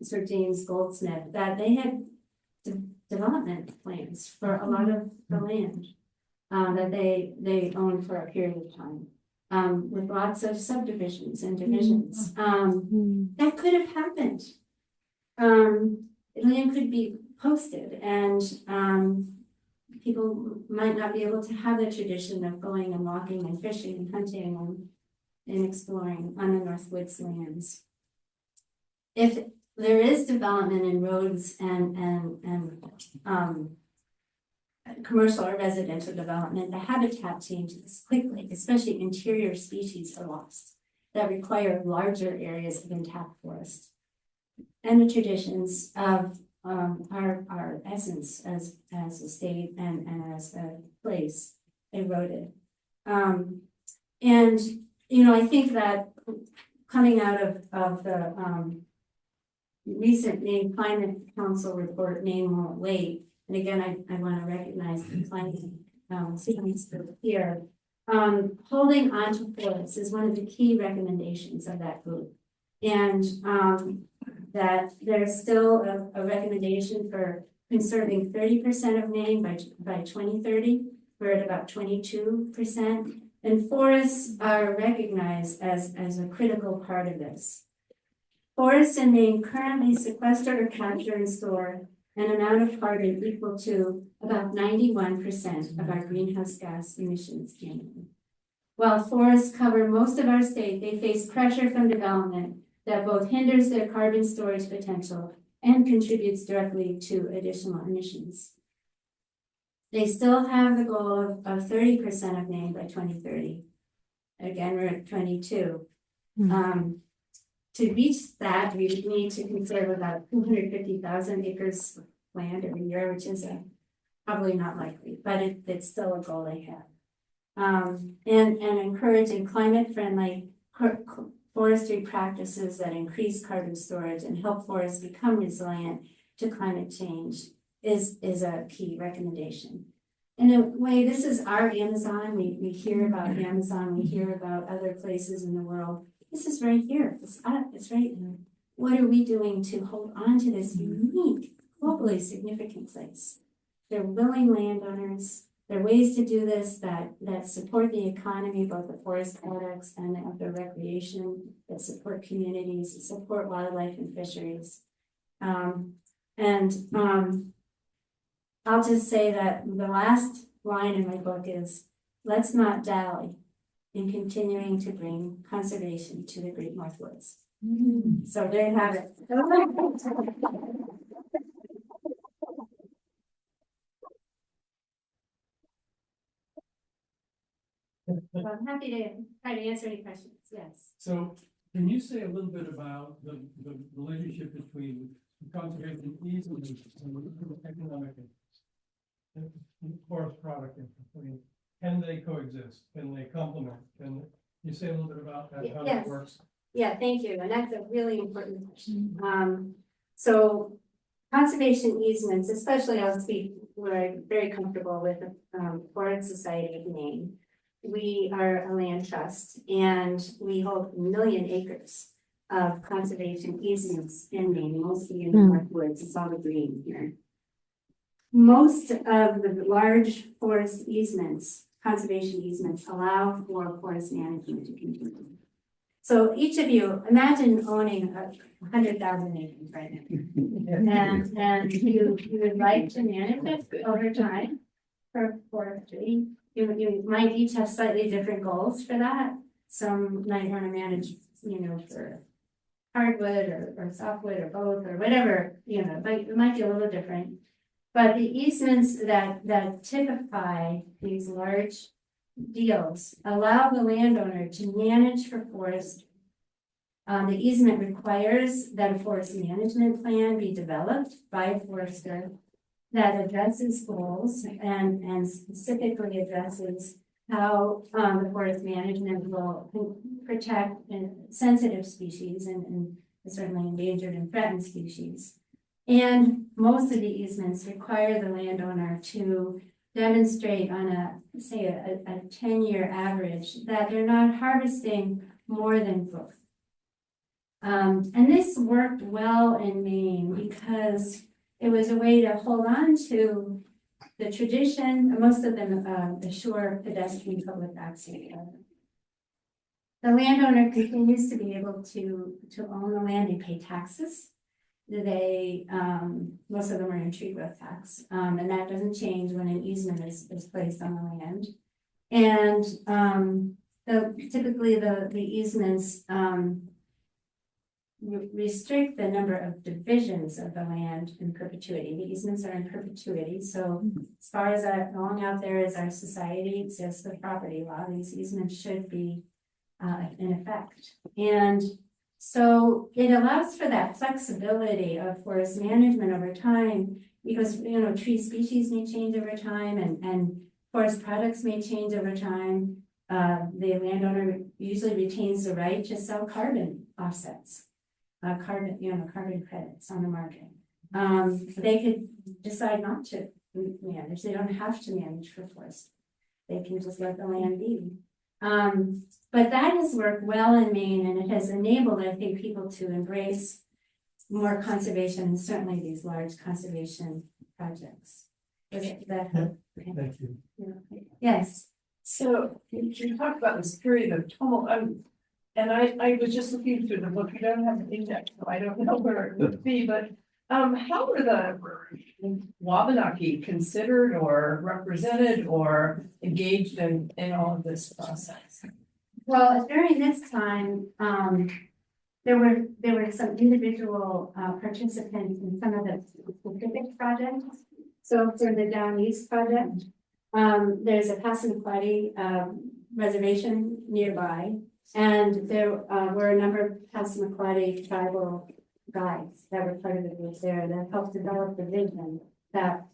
Speaker 1: Sir James Goldsmith, that they had development plans for a lot of the land that they owned for a period of time, with lots of subdivisions and divisions. That could have happened. Land could be posted, and people might not be able to have the tradition of going and walking and fishing and hunting and exploring on the North Woods lands. If there is development in roads and commercial or residential development, the habitat changes quickly, especially interior species are lost that require larger areas of intact forest. And the traditions of our essence as a state and as a place eroded. And, I think that coming out of the recent Maine Climate Council report, Maine Won't Wait, and again, I want to recognize the climate sequence here. Holding on to forests is one of the key recommendations of that group. And that there's still a recommendation for conserving 30% of Maine by 2030. We're at about 22%. And forests are recognized as a critical part of this. Forests in Maine currently sequester or capture and store an amount of carbon equal to about 91% of our greenhouse gas emissions annually. While forests cover most of our state, they face pressure from development that both hinders their carbon storage potential and contributes directly to additional emissions. They still have the goal of 30% of Maine by 2030. Again, we're at 22. To reach that, we would need to conserve about 250,000 acres of land every year, which is probably not likely, but it's still a goal they have. And encouraging climate-friendly forestry practices that increase carbon storage and help forests become resilient to climate change is a key recommendation. In a way, this is our Amazon. We hear about Amazon, we hear about other places in the world. This is right here. It's right here. What are we doing to hold on to this unique, globally significant place? They're willing landowners. There are ways to do this that support the economy, both the forest products and of the recreation, that support communities, that support wildlife and fisheries. I'll just say that the last line in my book is, let's not dally in continuing to bring conservation to the Great North Woods. So there you have it. Well, I'm happy to try to answer any questions. Yes.
Speaker 4: So can you say a little bit about the relationship between conservation easements and economic and forest product interest? Can they coexist? Can they complement? Can you say a little bit about that, how
Speaker 1: Yes.
Speaker 4: it works?
Speaker 1: Yeah, thank you. And that's a really important question. So conservation easements, especially I'll speak, we're very comfortable with the Forest Society of Maine. We are a land trust and we hold 1 million acres of conservation easements in Maine, mostly in the North Woods. It's all the green here. Most of the large forest easements, conservation easements, allow for forest management to continue. So each of you, imagine owning 100,000 acres right now. And you would like to manage it over time for forestry. You might each have slightly different goals for that. Some might want to manage, for hardwood or softwood or both or whatever, it might be a little different. But the easements that typify these large deals allow the landowner to manage for forest. The easement requires that a forest management plan be developed by a forester that addresses goals and specifically addresses how the forest management will protect sensitive species and certainly endangered and threatened species. And most of the easements require the landowner to demonstrate on say a 10-year average that they're not harvesting more than growth. And this worked well in Maine because it was a way to hold on to the tradition, most of them assure pedestrian public access. The landowner continues to be able to own the land and pay taxes. They, most of them are in tree growth tax, and that doesn't change when an easement is placed on the land. And typically the easements restrict the number of divisions of the land in perpetuity. The easements are in perpetuity. So as far as long out there as our society exists with property law, these easements should be in effect. And so it allows for that flexibility of forest management over time, because tree species may change over time and forest products may change over time. The landowner usually retains the right to sell carbon offsets. Carbon credits on the market. They could decide not to manage. They don't have to manage for forest. They can just let the land be. But that has worked well in Maine, and it has enabled, I think, people to embrace more conservation, and certainly these large conservation projects. That help? Okay.
Speaker 4: Thank you.
Speaker 1: Yes.
Speaker 5: So you talked about this period of tumult, and I was just looking through the book. You don't have an index, so I don't know where it would be, but how were the Wabanaki considered or represented or engaged in all of this process?
Speaker 1: Well, during this time, there were some individual participants in some of the specific projects. So for the Down East project, there's a Passamaquoddy reservation nearby, and there were a number of Passamaquoddy tribal guides that were part of the group there that helped develop the vision that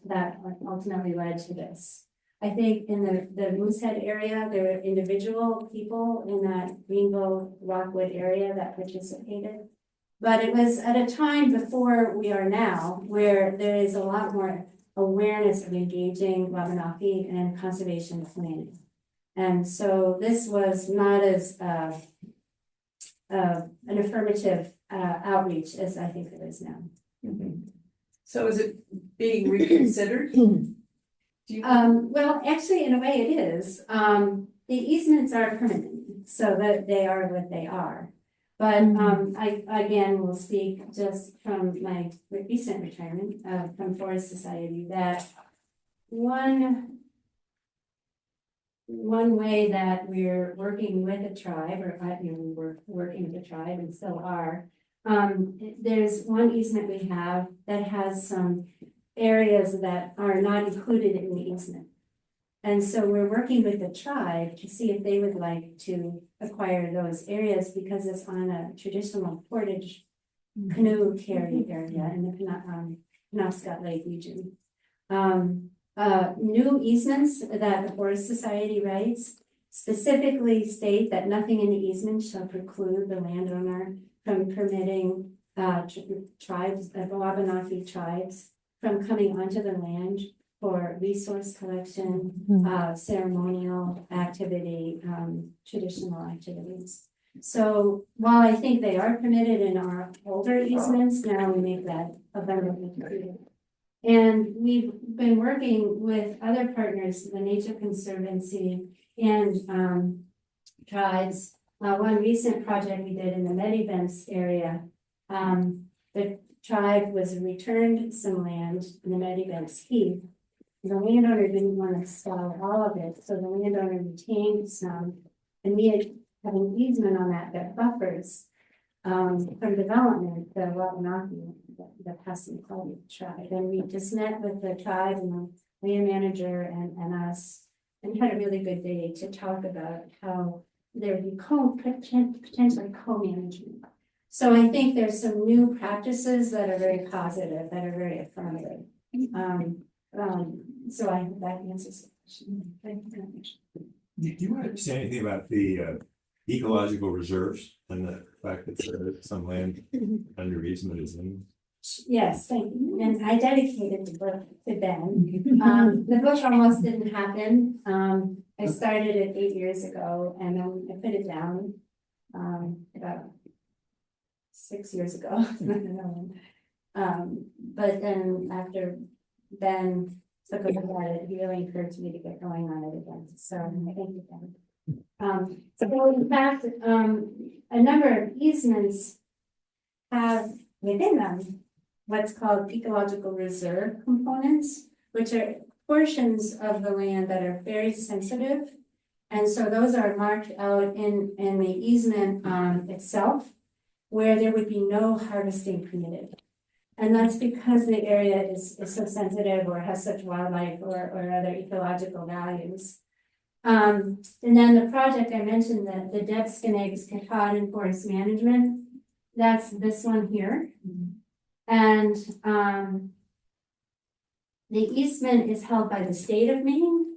Speaker 1: ultimately led to this. I think in the Moosehead area, there were individual people in that Greenville Rockwood area that participated. But it was at a time before we are now, where there is a lot more awareness of engaging Wabanaki and conservation planning. And so this was not as an affirmative outreach as I think it is now.
Speaker 5: So is it being reconsidered?
Speaker 1: Well, actually, in a way it is. The easements are permanent, so that they are what they are. But I again will speak just from my recent retirement from Forest Society that one way that we're working with a tribe, or we were working with a tribe and still are, there's one easement we have that has some areas that are not included in the easement. And so we're working with the tribe to see if they would like to acquire those areas, because it's on a traditional portage canoe carry area in the Penobscot Lake region. New easements that the Forest Society writes specifically state that nothing in the easement shall preclude the landowner from permitting tribes, Wabanaki tribes, from coming onto the land for resource collection, ceremonial activity, traditional activities. So while I think they are permitted in our older easements, now we make that abundantly clear. And we've been working with other partners, the Nature Conservancy and tribes. One recent project we did in the Medivance area, the tribe was returned some land in the Medivance Heath. The landowner didn't want to sell all of it, so the landowner retained some, and we have an easement on that buffers from development, the Wabanaki, the Passamaquoddy tribe. And we just met with the tribe and the land manager and us, and had a really good day to talk about how there would be potentially co-management. So I think there's some new practices that are very positive, that are very affirmative. So I hope that answers the question. Thank you very much.
Speaker 6: Do you want to say anything about the ecological reserves and the fact that some land under easement is in
Speaker 1: Yes, thank you. And I dedicated the book to Ben. The book almost didn't happen. I started it 8 years ago and then I put it down, about 6 years ago. But then after Ben took a look at it, he really encouraged me to get going on it again. So I thank you, Ben. So in fact, a number of easements have within them what's called ecological reserve components, which are portions of the land that are very sensitive. And so those are marked out in the easement itself, where there would be no harvesting permitted. And that's because the area is so sensitive or has such wildlife or other ecological values. And then the project I mentioned, the Debskineg's Katahdin Forest Management, that's this one here. And the easement is held by the state of Maine,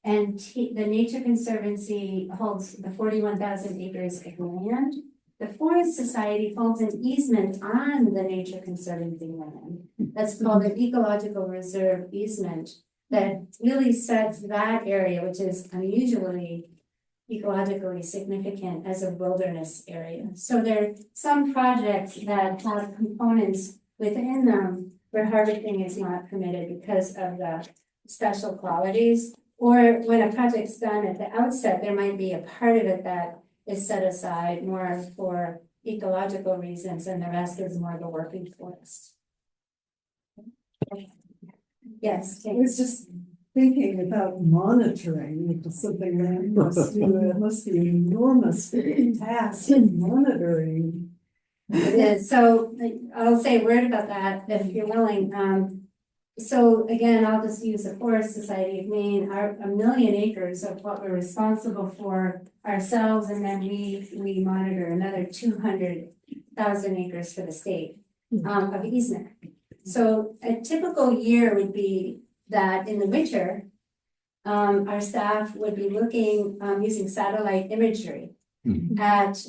Speaker 1: and the Nature Conservancy holds the 41,000 acres of land. The Forest Society holds an easement on the Nature Conservancy land. That's called an ecological reserve easement that really sets that area, which is unusually ecologically significant, as a wilderness area. So there are some projects that have components within them where harvesting is not permitted because of the special qualities. Or when a project's done at the outset, there might be a part of it that is set aside more for ecological reasons and the rest is more the working forest. Yes,
Speaker 7: I was just thinking about monitoring the Pacific Land Trust. It must be an enormous task in monitoring.
Speaker 1: it is. So I'll say a word about that if you're willing. So again, I'll just use the Forest Society of Maine, our 1 million acres of what we're responsible for ourselves, and then we monitor another 200,000 acres for the state of easement. So a typical year would be that in the winter, our staff would be looking, using satellite imagery at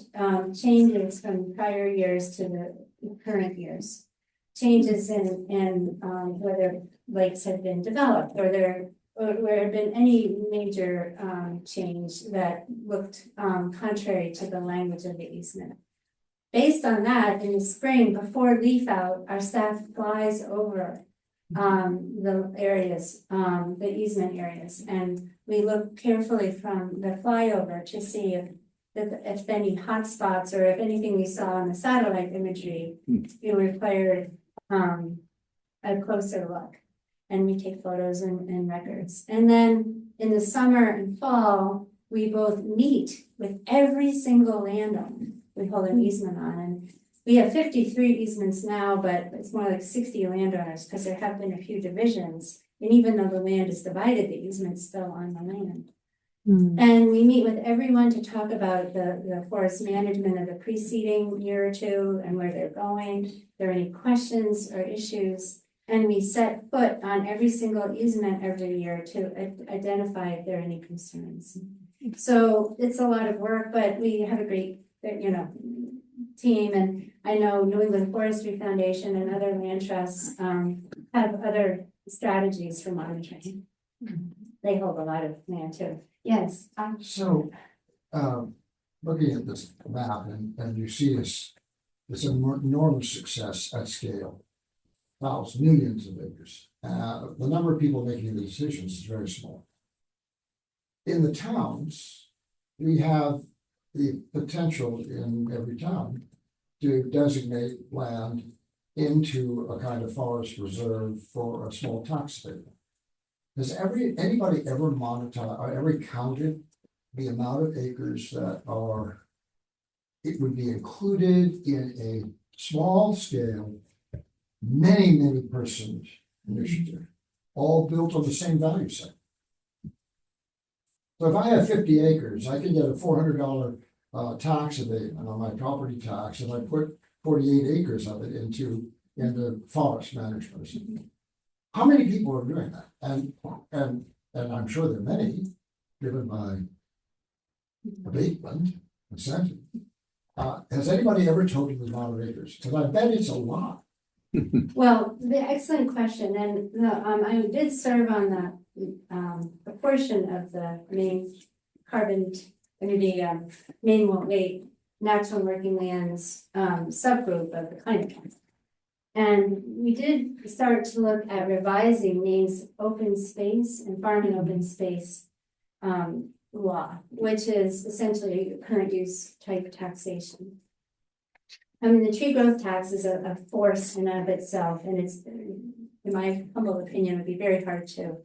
Speaker 1: changes from prior years to the current years. Changes in whether lakes have been developed or there had been any major change that looked contrary to the language of the easement. Based on that, in the spring, before leaf out, our staff flies over the areas, the easement areas, and we look carefully from the flyover to see if any hot spots or if anything we saw in the satellite imagery, it required a closer look. And we take photos and records. And then in the summer and fall, we both meet with every single landowner we hold an easement on. And we have 53 easements now, but it's more like 60 landowners because there have been a few divisions. And even though the land is divided, the easement's still on the land. And we meet with everyone to talk about the forest management of the preceding year or two and where they're going. If there are any questions or issues. And we set foot on every single easement every year to identify if there are any concerns. So it's a lot of work, but we have a great, team. And I know New England Forestry Foundation and other land trusts have other strategies for monitoring. They hold a lot of land too. Yes.
Speaker 3: So, looking at this map and you see this enormous success at scale, thousands, millions of acres. The number of people making the decisions is very small. In the towns, we have the potential in every town to designate land into a kind of forest reserve for a small tax payment. Has anybody ever monetized or ever counted the amount of acres that it would be included in a small scale, many person initiative, all built on the same value set? So if I have 50 acres, I can get a $400 tax abatement on my property tax, and I put 48 acres of it into forest management. How many people are doing that? And I'm sure there are many, given my abatement incentive. Has anybody ever told you the amount of acres? Because I bet it's a lot.
Speaker 1: Well, the excellent question, and I did serve on a portion of the Maine carbon, Maine won't wait, natural working lands, subgroup of the climate council. And we did start to look at revising Maine's open space and farm and open space law, which is essentially current use type taxation. I mean, the tree growth tax is a force in and of itself, and it's, in my humble opinion, would be very hard to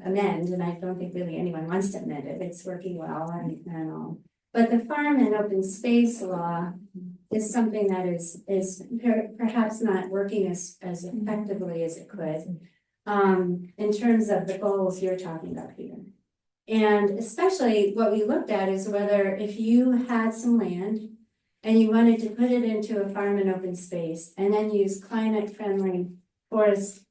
Speaker 1: amend, and I don't think really anyone wants to amend it. It's working well and all. But the farm and open space law is something that is perhaps not working as effectively as it could, in terms of the goals you're talking about here. And especially what we looked at is whether if you had some land and you wanted to put it into a farm and open space and then use climate friendly forest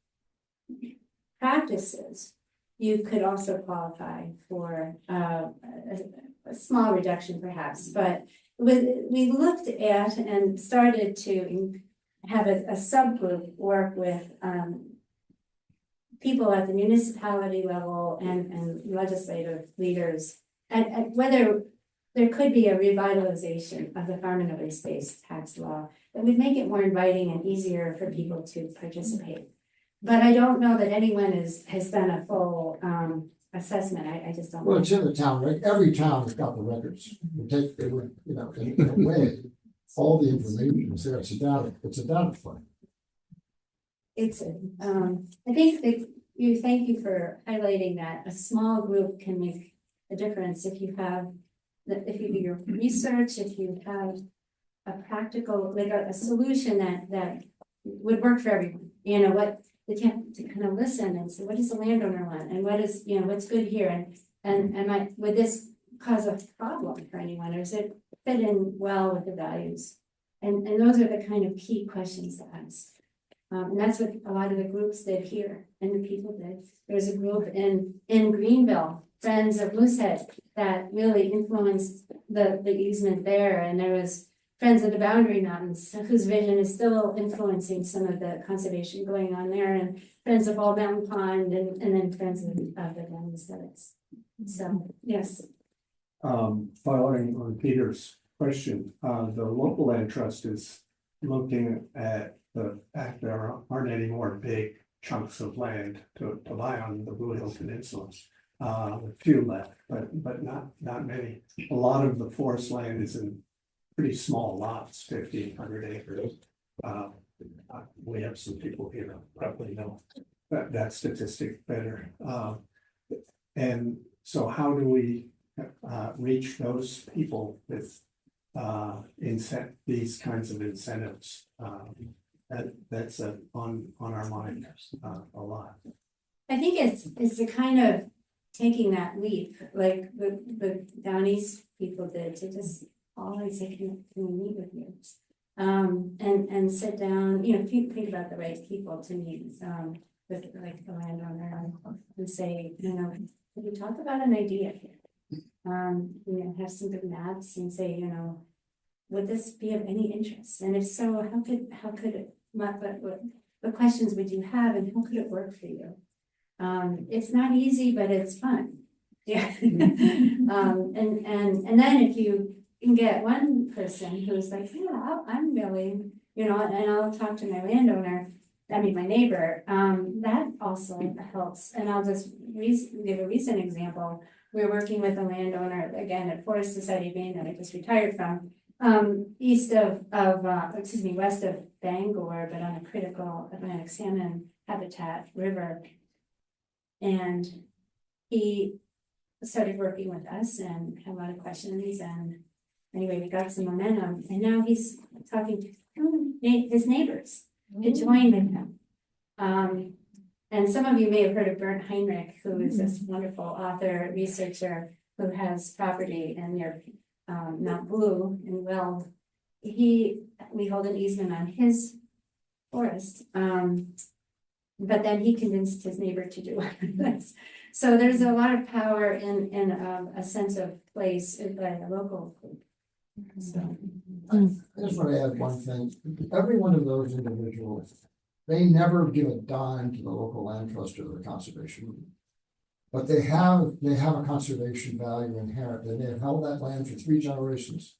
Speaker 1: practices, you could also qualify for a small reduction perhaps, but we looked at and started to have a subgroup work with people at the municipality level and legislative leaders, and whether there could be a revitalization of the farm and open space tax law that would make it more inviting and easier for people to participate. But I don't know that anyone has done a full assessment. I just don't.
Speaker 3: Well, it's in the town, right? Every town has got the records. They would, you know, in a way, all the information is there. It's a data fund.
Speaker 1: It's I think that thank you for highlighting that a small group can make a difference if you do your research, if you have a practical, like a solution that would work for everyone. You know, what they can't to kind of listen and say, what does the landowner want? And what is, you know, what's good here? And would this cause a problem for anyone, or does it fit in well with the values? And those are the kind of key questions to ask. And that's what a lot of the groups did here, and the people did. There's a group in Greenville, Friends of Moosehead, that really influenced the easement there. And there was Friends of the Boundary Mountains, whose vision is still influencing some of the conservation going on there, and Friends of Bald Mountain Pond, and then Friends of the Down Aesthetics. So, yes.
Speaker 8: Following on Peter's question, the local land trust is looking at the fact there aren't any more big chunks of land to buy on the Blue Hill Peninsula. A few left, but not many. A lot of the forest land is in pretty small lots, 50, 100 acres. We have some people here who probably know that statistic better. And so how do we reach those people with these kinds of incentives? That's on our mind a lot.
Speaker 1: I think it's a kind of taking that leap, like the Down East people did, to just always say, can we meet with you? And sit down, you know, think about the right people to meet with like the landowner and say, you know, can we talk about an idea here? You know, have some good maps and say, you know, would this be of any interest? And if so, how could it, what questions would you have, and how could it work for you? It's not easy, but it's fun. Yeah. And then if you can get one person who's like, yeah, I'm willing, you know, and I'll talk to my landowner, my neighbor, that also helps. And I'll just give a recent example. We're working with a landowner, again, at Forest Society of Maine that I just retired from, west of Bangor, but on a critical Atlantic salmon habitat river. And he started working with us and had a lot of questions, and anyway, we got some momentum, and now he's talking to his neighbors to join with him. And some of you may have heard of Bernd Heinrich, who is this wonderful author, researcher, who has property near Mount Blue in Weld. We hold an easement on his forest, but then he convinced his neighbor to do this. So there's a lot of power in a sense of place by a local group. So
Speaker 3: I just want to add one thing. Every one of those individuals, they never give a dime to the local land trust or the conservation. But they have a conservation value inherent, and they have held that land for 3 generations.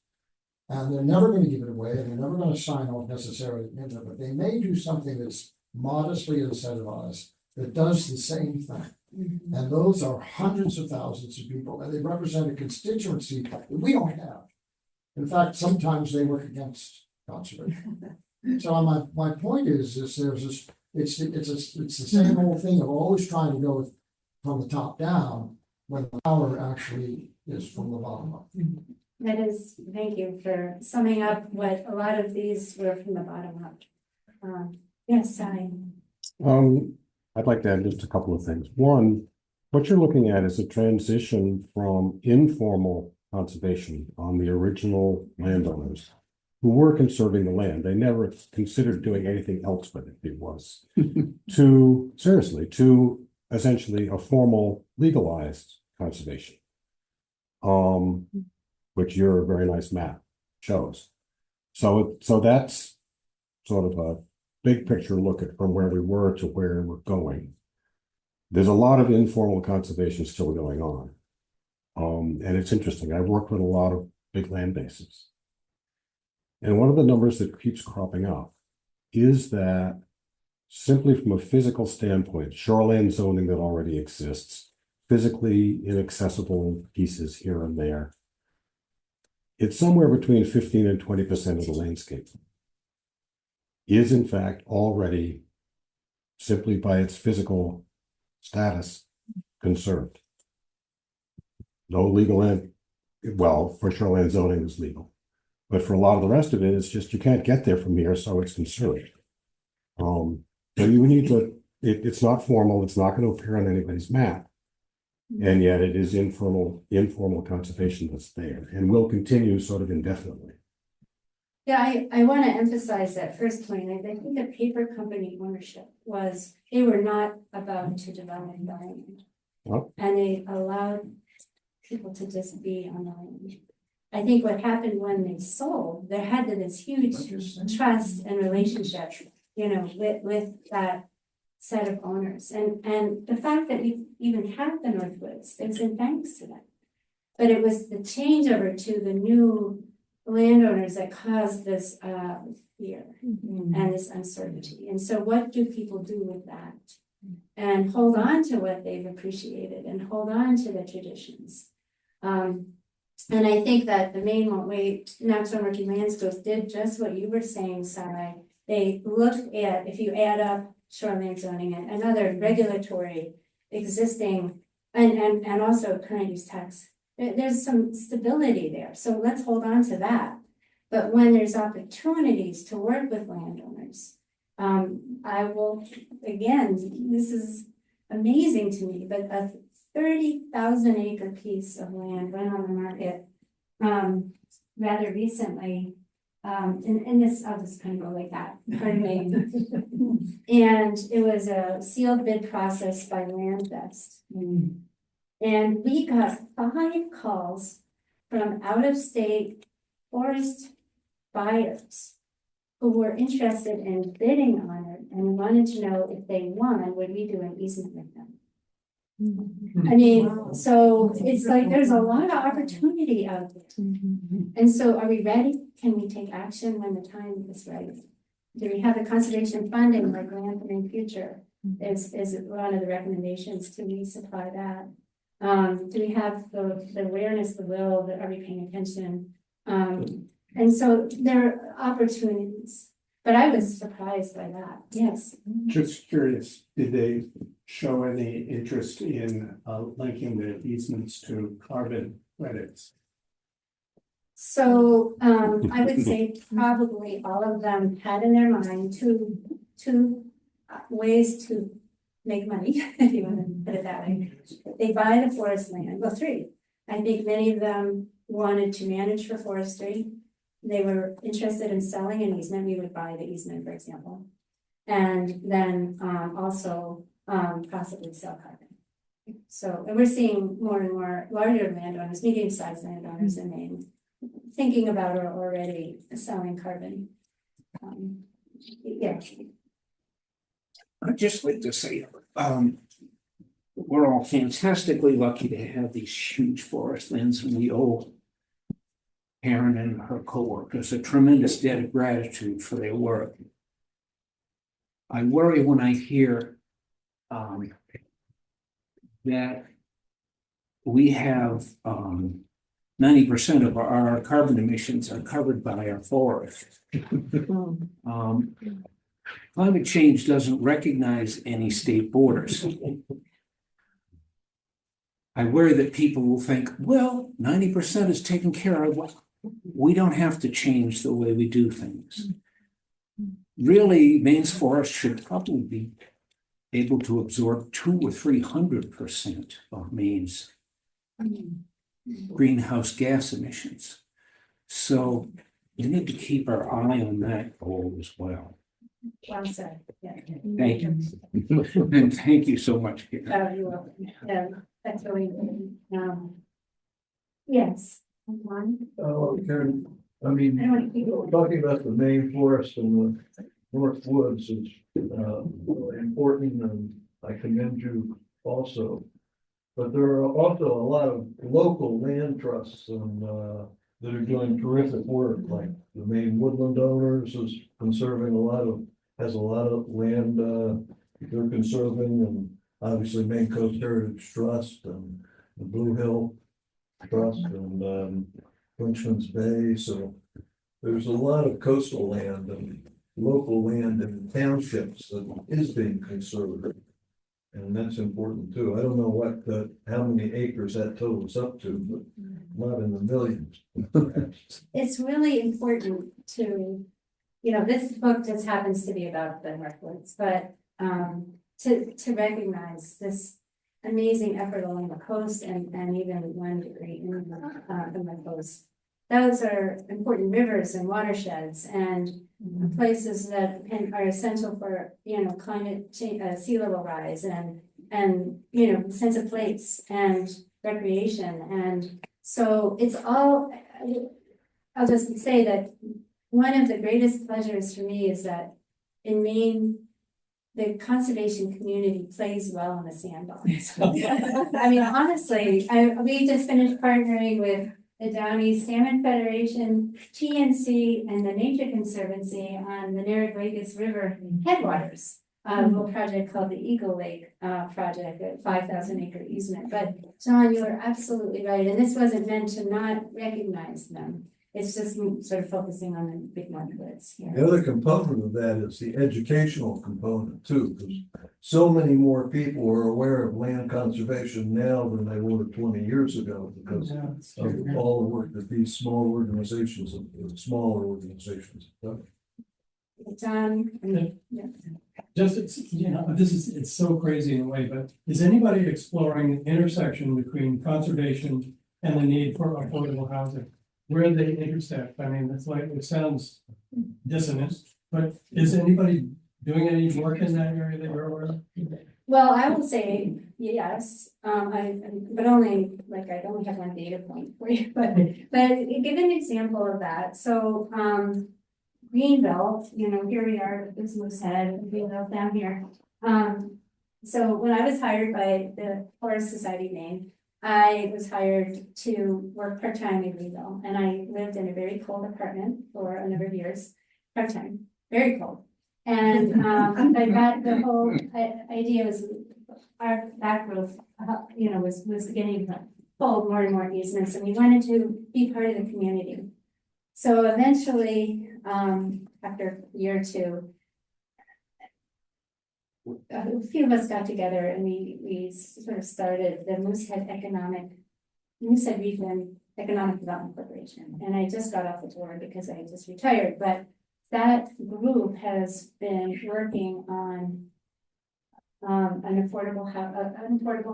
Speaker 3: And they're never going to give it away, and they're never going to sign off necessarily, but they may do something that's modestly incentivized that does the same thing. And those are hundreds of thousands of people, and they represent a constituency that we don't have. In fact, sometimes they work against conservation. So my point is there's this, it's the same old thing of always trying to go from the top down when the power actually is from the bottom up.
Speaker 1: That is, thank you for summing up what a lot of these were from the bottom up. Yes, Sally.
Speaker 2: I'd like to add just a couple of things. One, what you're looking at is a transition from informal conservation on the original landowners who were conserving the land. They never considered doing anything else with it. It was to essentially a formal legalized conservation. Which your very nice map shows. So that's sort of a big picture look at from where we were to where we're going. There's a lot of informal conservation still going on. And it's interesting. I've worked with a lot of big land bases. And one of the numbers that keeps cropping up is that simply from a physical standpoint, shoreline zoning that already exists, physically inaccessible pieces here and there, it's somewhere between 15 and 20% of the landscape is in fact already, simply by its physical status, conserved. No legal land, well, for shoreline zoning is legal, but for a lot of the rest of it, it's just you can't get there from here, so it's conserved. So you need to, it's not formal, it's not going to appear on anybody's map. And yet it is informal conservation that's there and will continue sort of indefinitely.
Speaker 1: Yeah, I want to emphasize that first point. I think the paper company ownership was, they were not about to develop the land.
Speaker 2: Oh.
Speaker 1: And they allowed people to just be on the land. I think what happened when they sold, there had to this huge trust and relationship, with that set of owners. And the fact that we even have the North Woods is in thanks to that. But it was the changeover to the new landowners that caused this fear and this uncertainty. And so what do people do with that? And hold on to what they've appreciated and hold on to the traditions. And I think that the Maine Natural Emerging Lands Coast did just what you were saying, Sarai. They looked at, if you add up shoreline zoning and other regulatory existing and also current use tax, there's some stability there. So let's hold on to that. But when there's opportunities to work with landowners, I will, again, this is amazing to me, but a 30,000 acre piece of land went on the market rather recently. And this, I'll just kind of go like that, pardon me. And it was a sealed bid process by Landvest. And we got 5 calls from out-of-state forest buyers who were interested in bidding on it and wanted to know if they won, would we do an easement with them? I mean, so it's like there's a lot of opportunity out there. And so are we ready? Can we take action when the time is right? Do we have the conservation funding like Land for the Future? Is one of the recommendations to resupply that? Do we have the awareness, the will, are we paying attention? And so there are opportunities, but I was surprised by that. Yes.
Speaker 8: Just curious, did they show any interest in linking the easements to carbon credits?
Speaker 1: So I would say probably all of them had in their mind two ways to make money, if you want to put it that way. They buy the forest land, well, 3. I think many of them wanted to manage for forestry. They were interested in selling an easement. We would buy the easement, for example. And then also possibly sell carbon. So, and we're seeing more and more larger landowners, medium-sized landowners in Maine thinking about or already selling carbon. Yeah,
Speaker 9: I'd just like to say, we're all fantastically lucky to have these huge forest lands, and we owe Karin and her coworkers a tremendous debt of gratitude for their work. I worry when I hear that we have 90% of our carbon emissions are covered by our forest. Climate change doesn't recognize any state borders. I worry that people will think, well, 90% is taken care of. We don't have to change the way we do things. Really, Maine's forest should probably be able to absorb 200 or 300% of Maine's greenhouse gas emissions. So we need to keep our eye on that goal as well.
Speaker 1: well said, yeah.
Speaker 9: Thank you. And thank you so much, Karin.
Speaker 1: You're welcome. Yeah, that's really important. Yes. One.
Speaker 10: Karen, I
Speaker 1: I
Speaker 10: mean,
Speaker 1: don't want to keep going.
Speaker 10: talking about the Maine forest and the North Woods is really important, and I commend you also. But there are also a lot of local land trusts and that are doing terrific work, like the Maine Woodland Owners is conserving has a lot of land they're conserving, and obviously Maine Coast Heritage Trust and the Blue Hill Trust and Frenchman's Bay. So there's a lot of coastal land and local land in townships that is being conserved. And that's important too. I don't know how many acres that totals up to, but not in the millions.
Speaker 1: It's really important to, this book just happens to be about the North Woods, but to recognize this amazing effort along the coast and even 1 degree in the coast. Those are important rivers and watersheds and places that are essential for, climate change, sea level rise and, sense of place and recreation. And so it's all, I'll just say that one of the greatest pleasures for me is that in Maine, the conservation community plays well in the sandbox. I mean, honestly, we just finished partnering with the Downey Salmon Federation, TNC, and the Nature Conservancy on the Narragansett River headwaters. A little project called the Eagle Lake project, a 5,000 acre easement. But John, you are absolutely right, and this wasn't meant to not recognize them. It's just sort of focusing on the big North Woods here.
Speaker 10: The other component of that is the educational component too, because so many more people are aware of land conservation now than they were 20 years ago because of all the work that these small organizations, smaller organizations have done.
Speaker 1: John, yeah.
Speaker 4: Just, it's so crazy in a way, but is anybody exploring the intersection between conservation and the need for affordable housing? Where they intersect? I mean, it sounds dissonant, but is anybody doing any work in that area that you're aware of?
Speaker 1: Well, I will say yes, but only, I only have one data point for you, but give an example of that. So, Greenbelt, here we are, this Moosehead, Greenbelt down here. So when I was hired by the Forest Society of Maine, I was hired to work part-time in Greenbelt, and I lived in a very cold apartment for a number of years, part-time, very cold. And I got the whole idea was our back roof, was getting full of more and more easements, and we wanted to be part of the community. So eventually, after a year or two, a few of us got together and we sort of started the Moosehead Region Economic Development Corporation. And I just got off the board because I just retired, but that group has been working on an affordable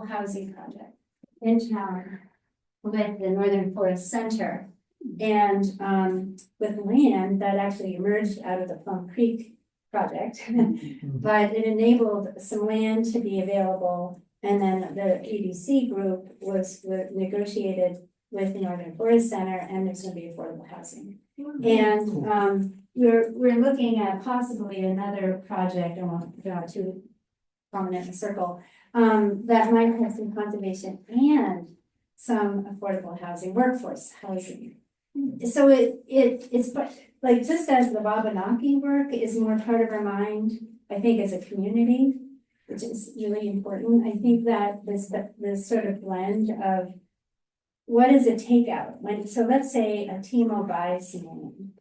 Speaker 1: housing project in town with the Northern Forest Center. And with land that actually emerged out of the Plum Creek project, but it enabled some land to be available. And then the EDC group was negotiated with the Northern Forest Center, and there's gonna be affordable housing. And, we're looking at possibly another project, I won't draw too prominent in a circle, that might have some conservation and some affordable housing, workforce housing. So it's like, just as the Wabanaki work is more part of our mind, I think as a community, which is really important, I think that this sort of blend of what is a takeout? So let's say a TMO buys land.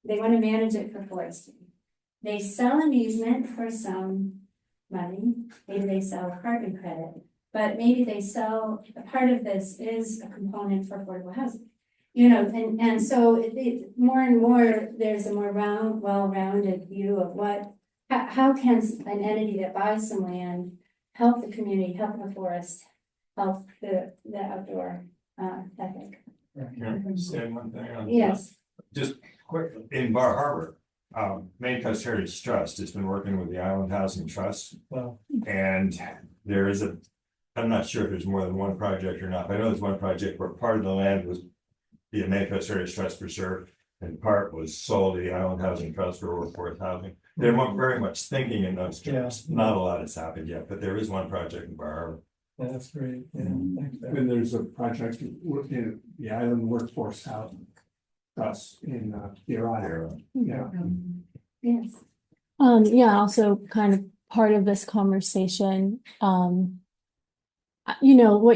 Speaker 1: They want to manage it for forestry. They sell an easement for some money, maybe they sell carbon credit, but maybe they sell, a part of this is a component for affordable housing. And so it more and more, there's a more well-rounded view of how can an entity that buys some land help the community, help the forest, help the outdoor ethic.
Speaker 6: Can I say one thing on that?
Speaker 1: Yes,
Speaker 6: Just quick, in Bar Harbor, Maine Coast Heritage Trust has been working with the Island Housing Trust.
Speaker 4: Well,
Speaker 6: And there is I'm not sure if there's more than one project or not, but I know there's one project where part of the land was the Maine Coast Heritage Trust preserved, and part was sold to the Island Housing Trust for workforce housing. They're very much thinking in those terms. Not a lot has happened yet, but there is one project in Bar Harbor.
Speaker 4: that's great, yeah, thanks.
Speaker 8: And there's a project in the Island Workforce Housing Trust in Deer Island. Yeah.
Speaker 1: yes.
Speaker 11: Yeah, also kind of part of this conversation, what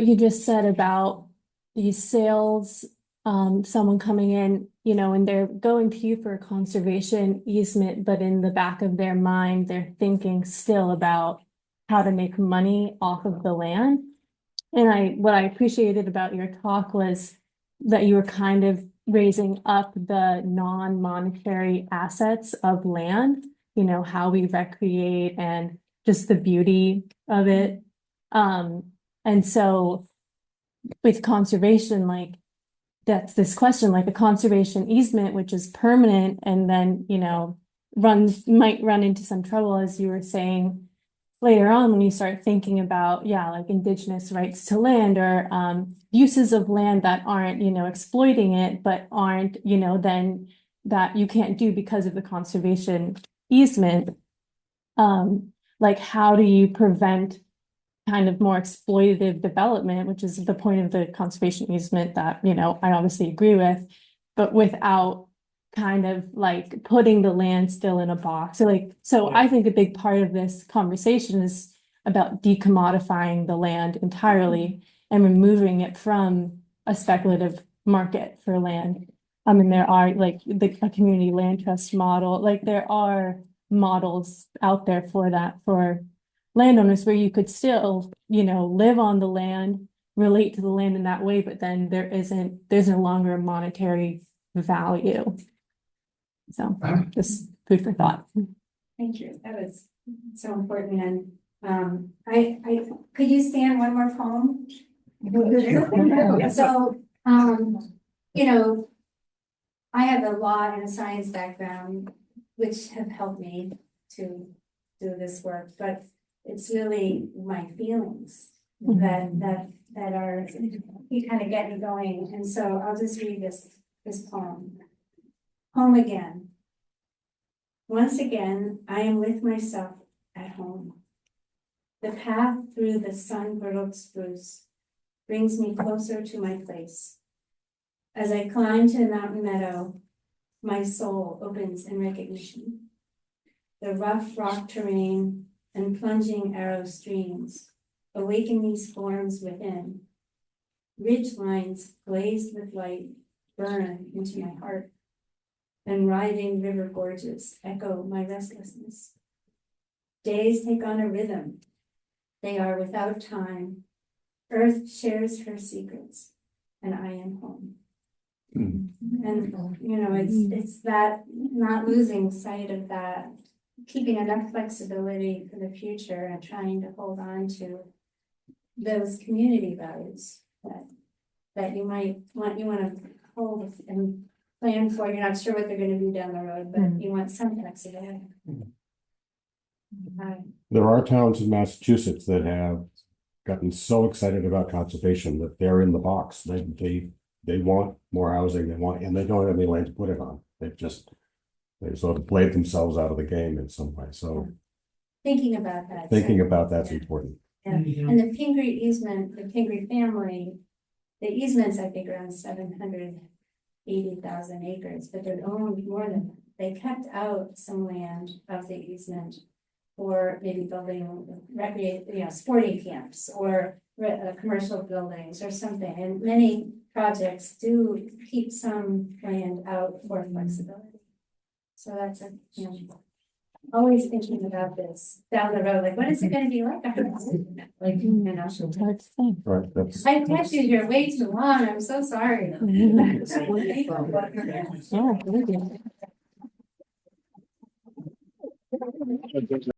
Speaker 11: you just said about these sales, someone coming in, and they're going to you for a conservation easement, but in the back of their mind, they're thinking still about how to make money off of the land. And what I appreciated about your talk was that you were kind of raising up the non-monetary assets of land, how we recreate and just the beauty of it. And so with conservation, like that's this question, like a conservation easement, which is permanent and then, might run into some trouble, as you were saying later on, when you start thinking about, like indigenous rights to land or uses of land that aren't, exploiting it, but aren't, then that you can't do because of the conservation easement. Like, how do you prevent kind of more exploitative development, which is the point of the conservation easement that, I obviously agree with, but without kind of like putting the land still in a box. So I think a big part of this conversation is about decommodifying the land entirely and removing it from a speculative market for land. I mean, there are like a community land trust model, like there are models out there for that, for landowners where you could still, live on the land, relate to the land in that way, but then there's no longer a monetary value. So just food for thought.
Speaker 1: Thank you. That was so important. And I could you stand one more poem? So I have a law and a science background, which have helped me to do this work, but it's really my feelings that are, you kind of get me going. And so I'll just read this poem. Home again. Once again, I am with myself at home. The path through the sun-girdled spruce brings me closer to my place. As I climb to the mountain meadow, my soul opens in recognition. The rough rock terrain and plunging arrow streams awaken these forms within. Ridge lines glazed with light burn into my heart, and writhing river gorges echo my restlessness. Days take on a rhythm. They are without time. Earth shares her secrets, and I am home. And it's that not losing sight of that, keeping enough flexibility for the future and trying to hold on to those community values that you want to hold and plan for. You're not sure what they're going to be down the road, but you want some flexibility.
Speaker 2: There are towns in Massachusetts that have gotten so excited about conservation that they're in the box. They they want more housing, and they don't have any land to put it on. They sort of played themselves out of the game in some way, so
Speaker 1: Thinking about that.
Speaker 2: thinking about that's important.
Speaker 1: Yeah, and the Pingree easement, the Pingree family, the easements, I think, around 780,000 acres, but they're owned more than that. They kept out some land of the easement for maybe building sporting camps or commercial buildings or something. And many projects do keep some land out for flexibility. So that's always thinking about this down the road, like, what is it gonna be like? Like, you know.
Speaker 11: Hard to say.
Speaker 2: Right, that's.
Speaker 1: I kept you here way too long, I'm so sorry.
Speaker 11: Yeah, thank you.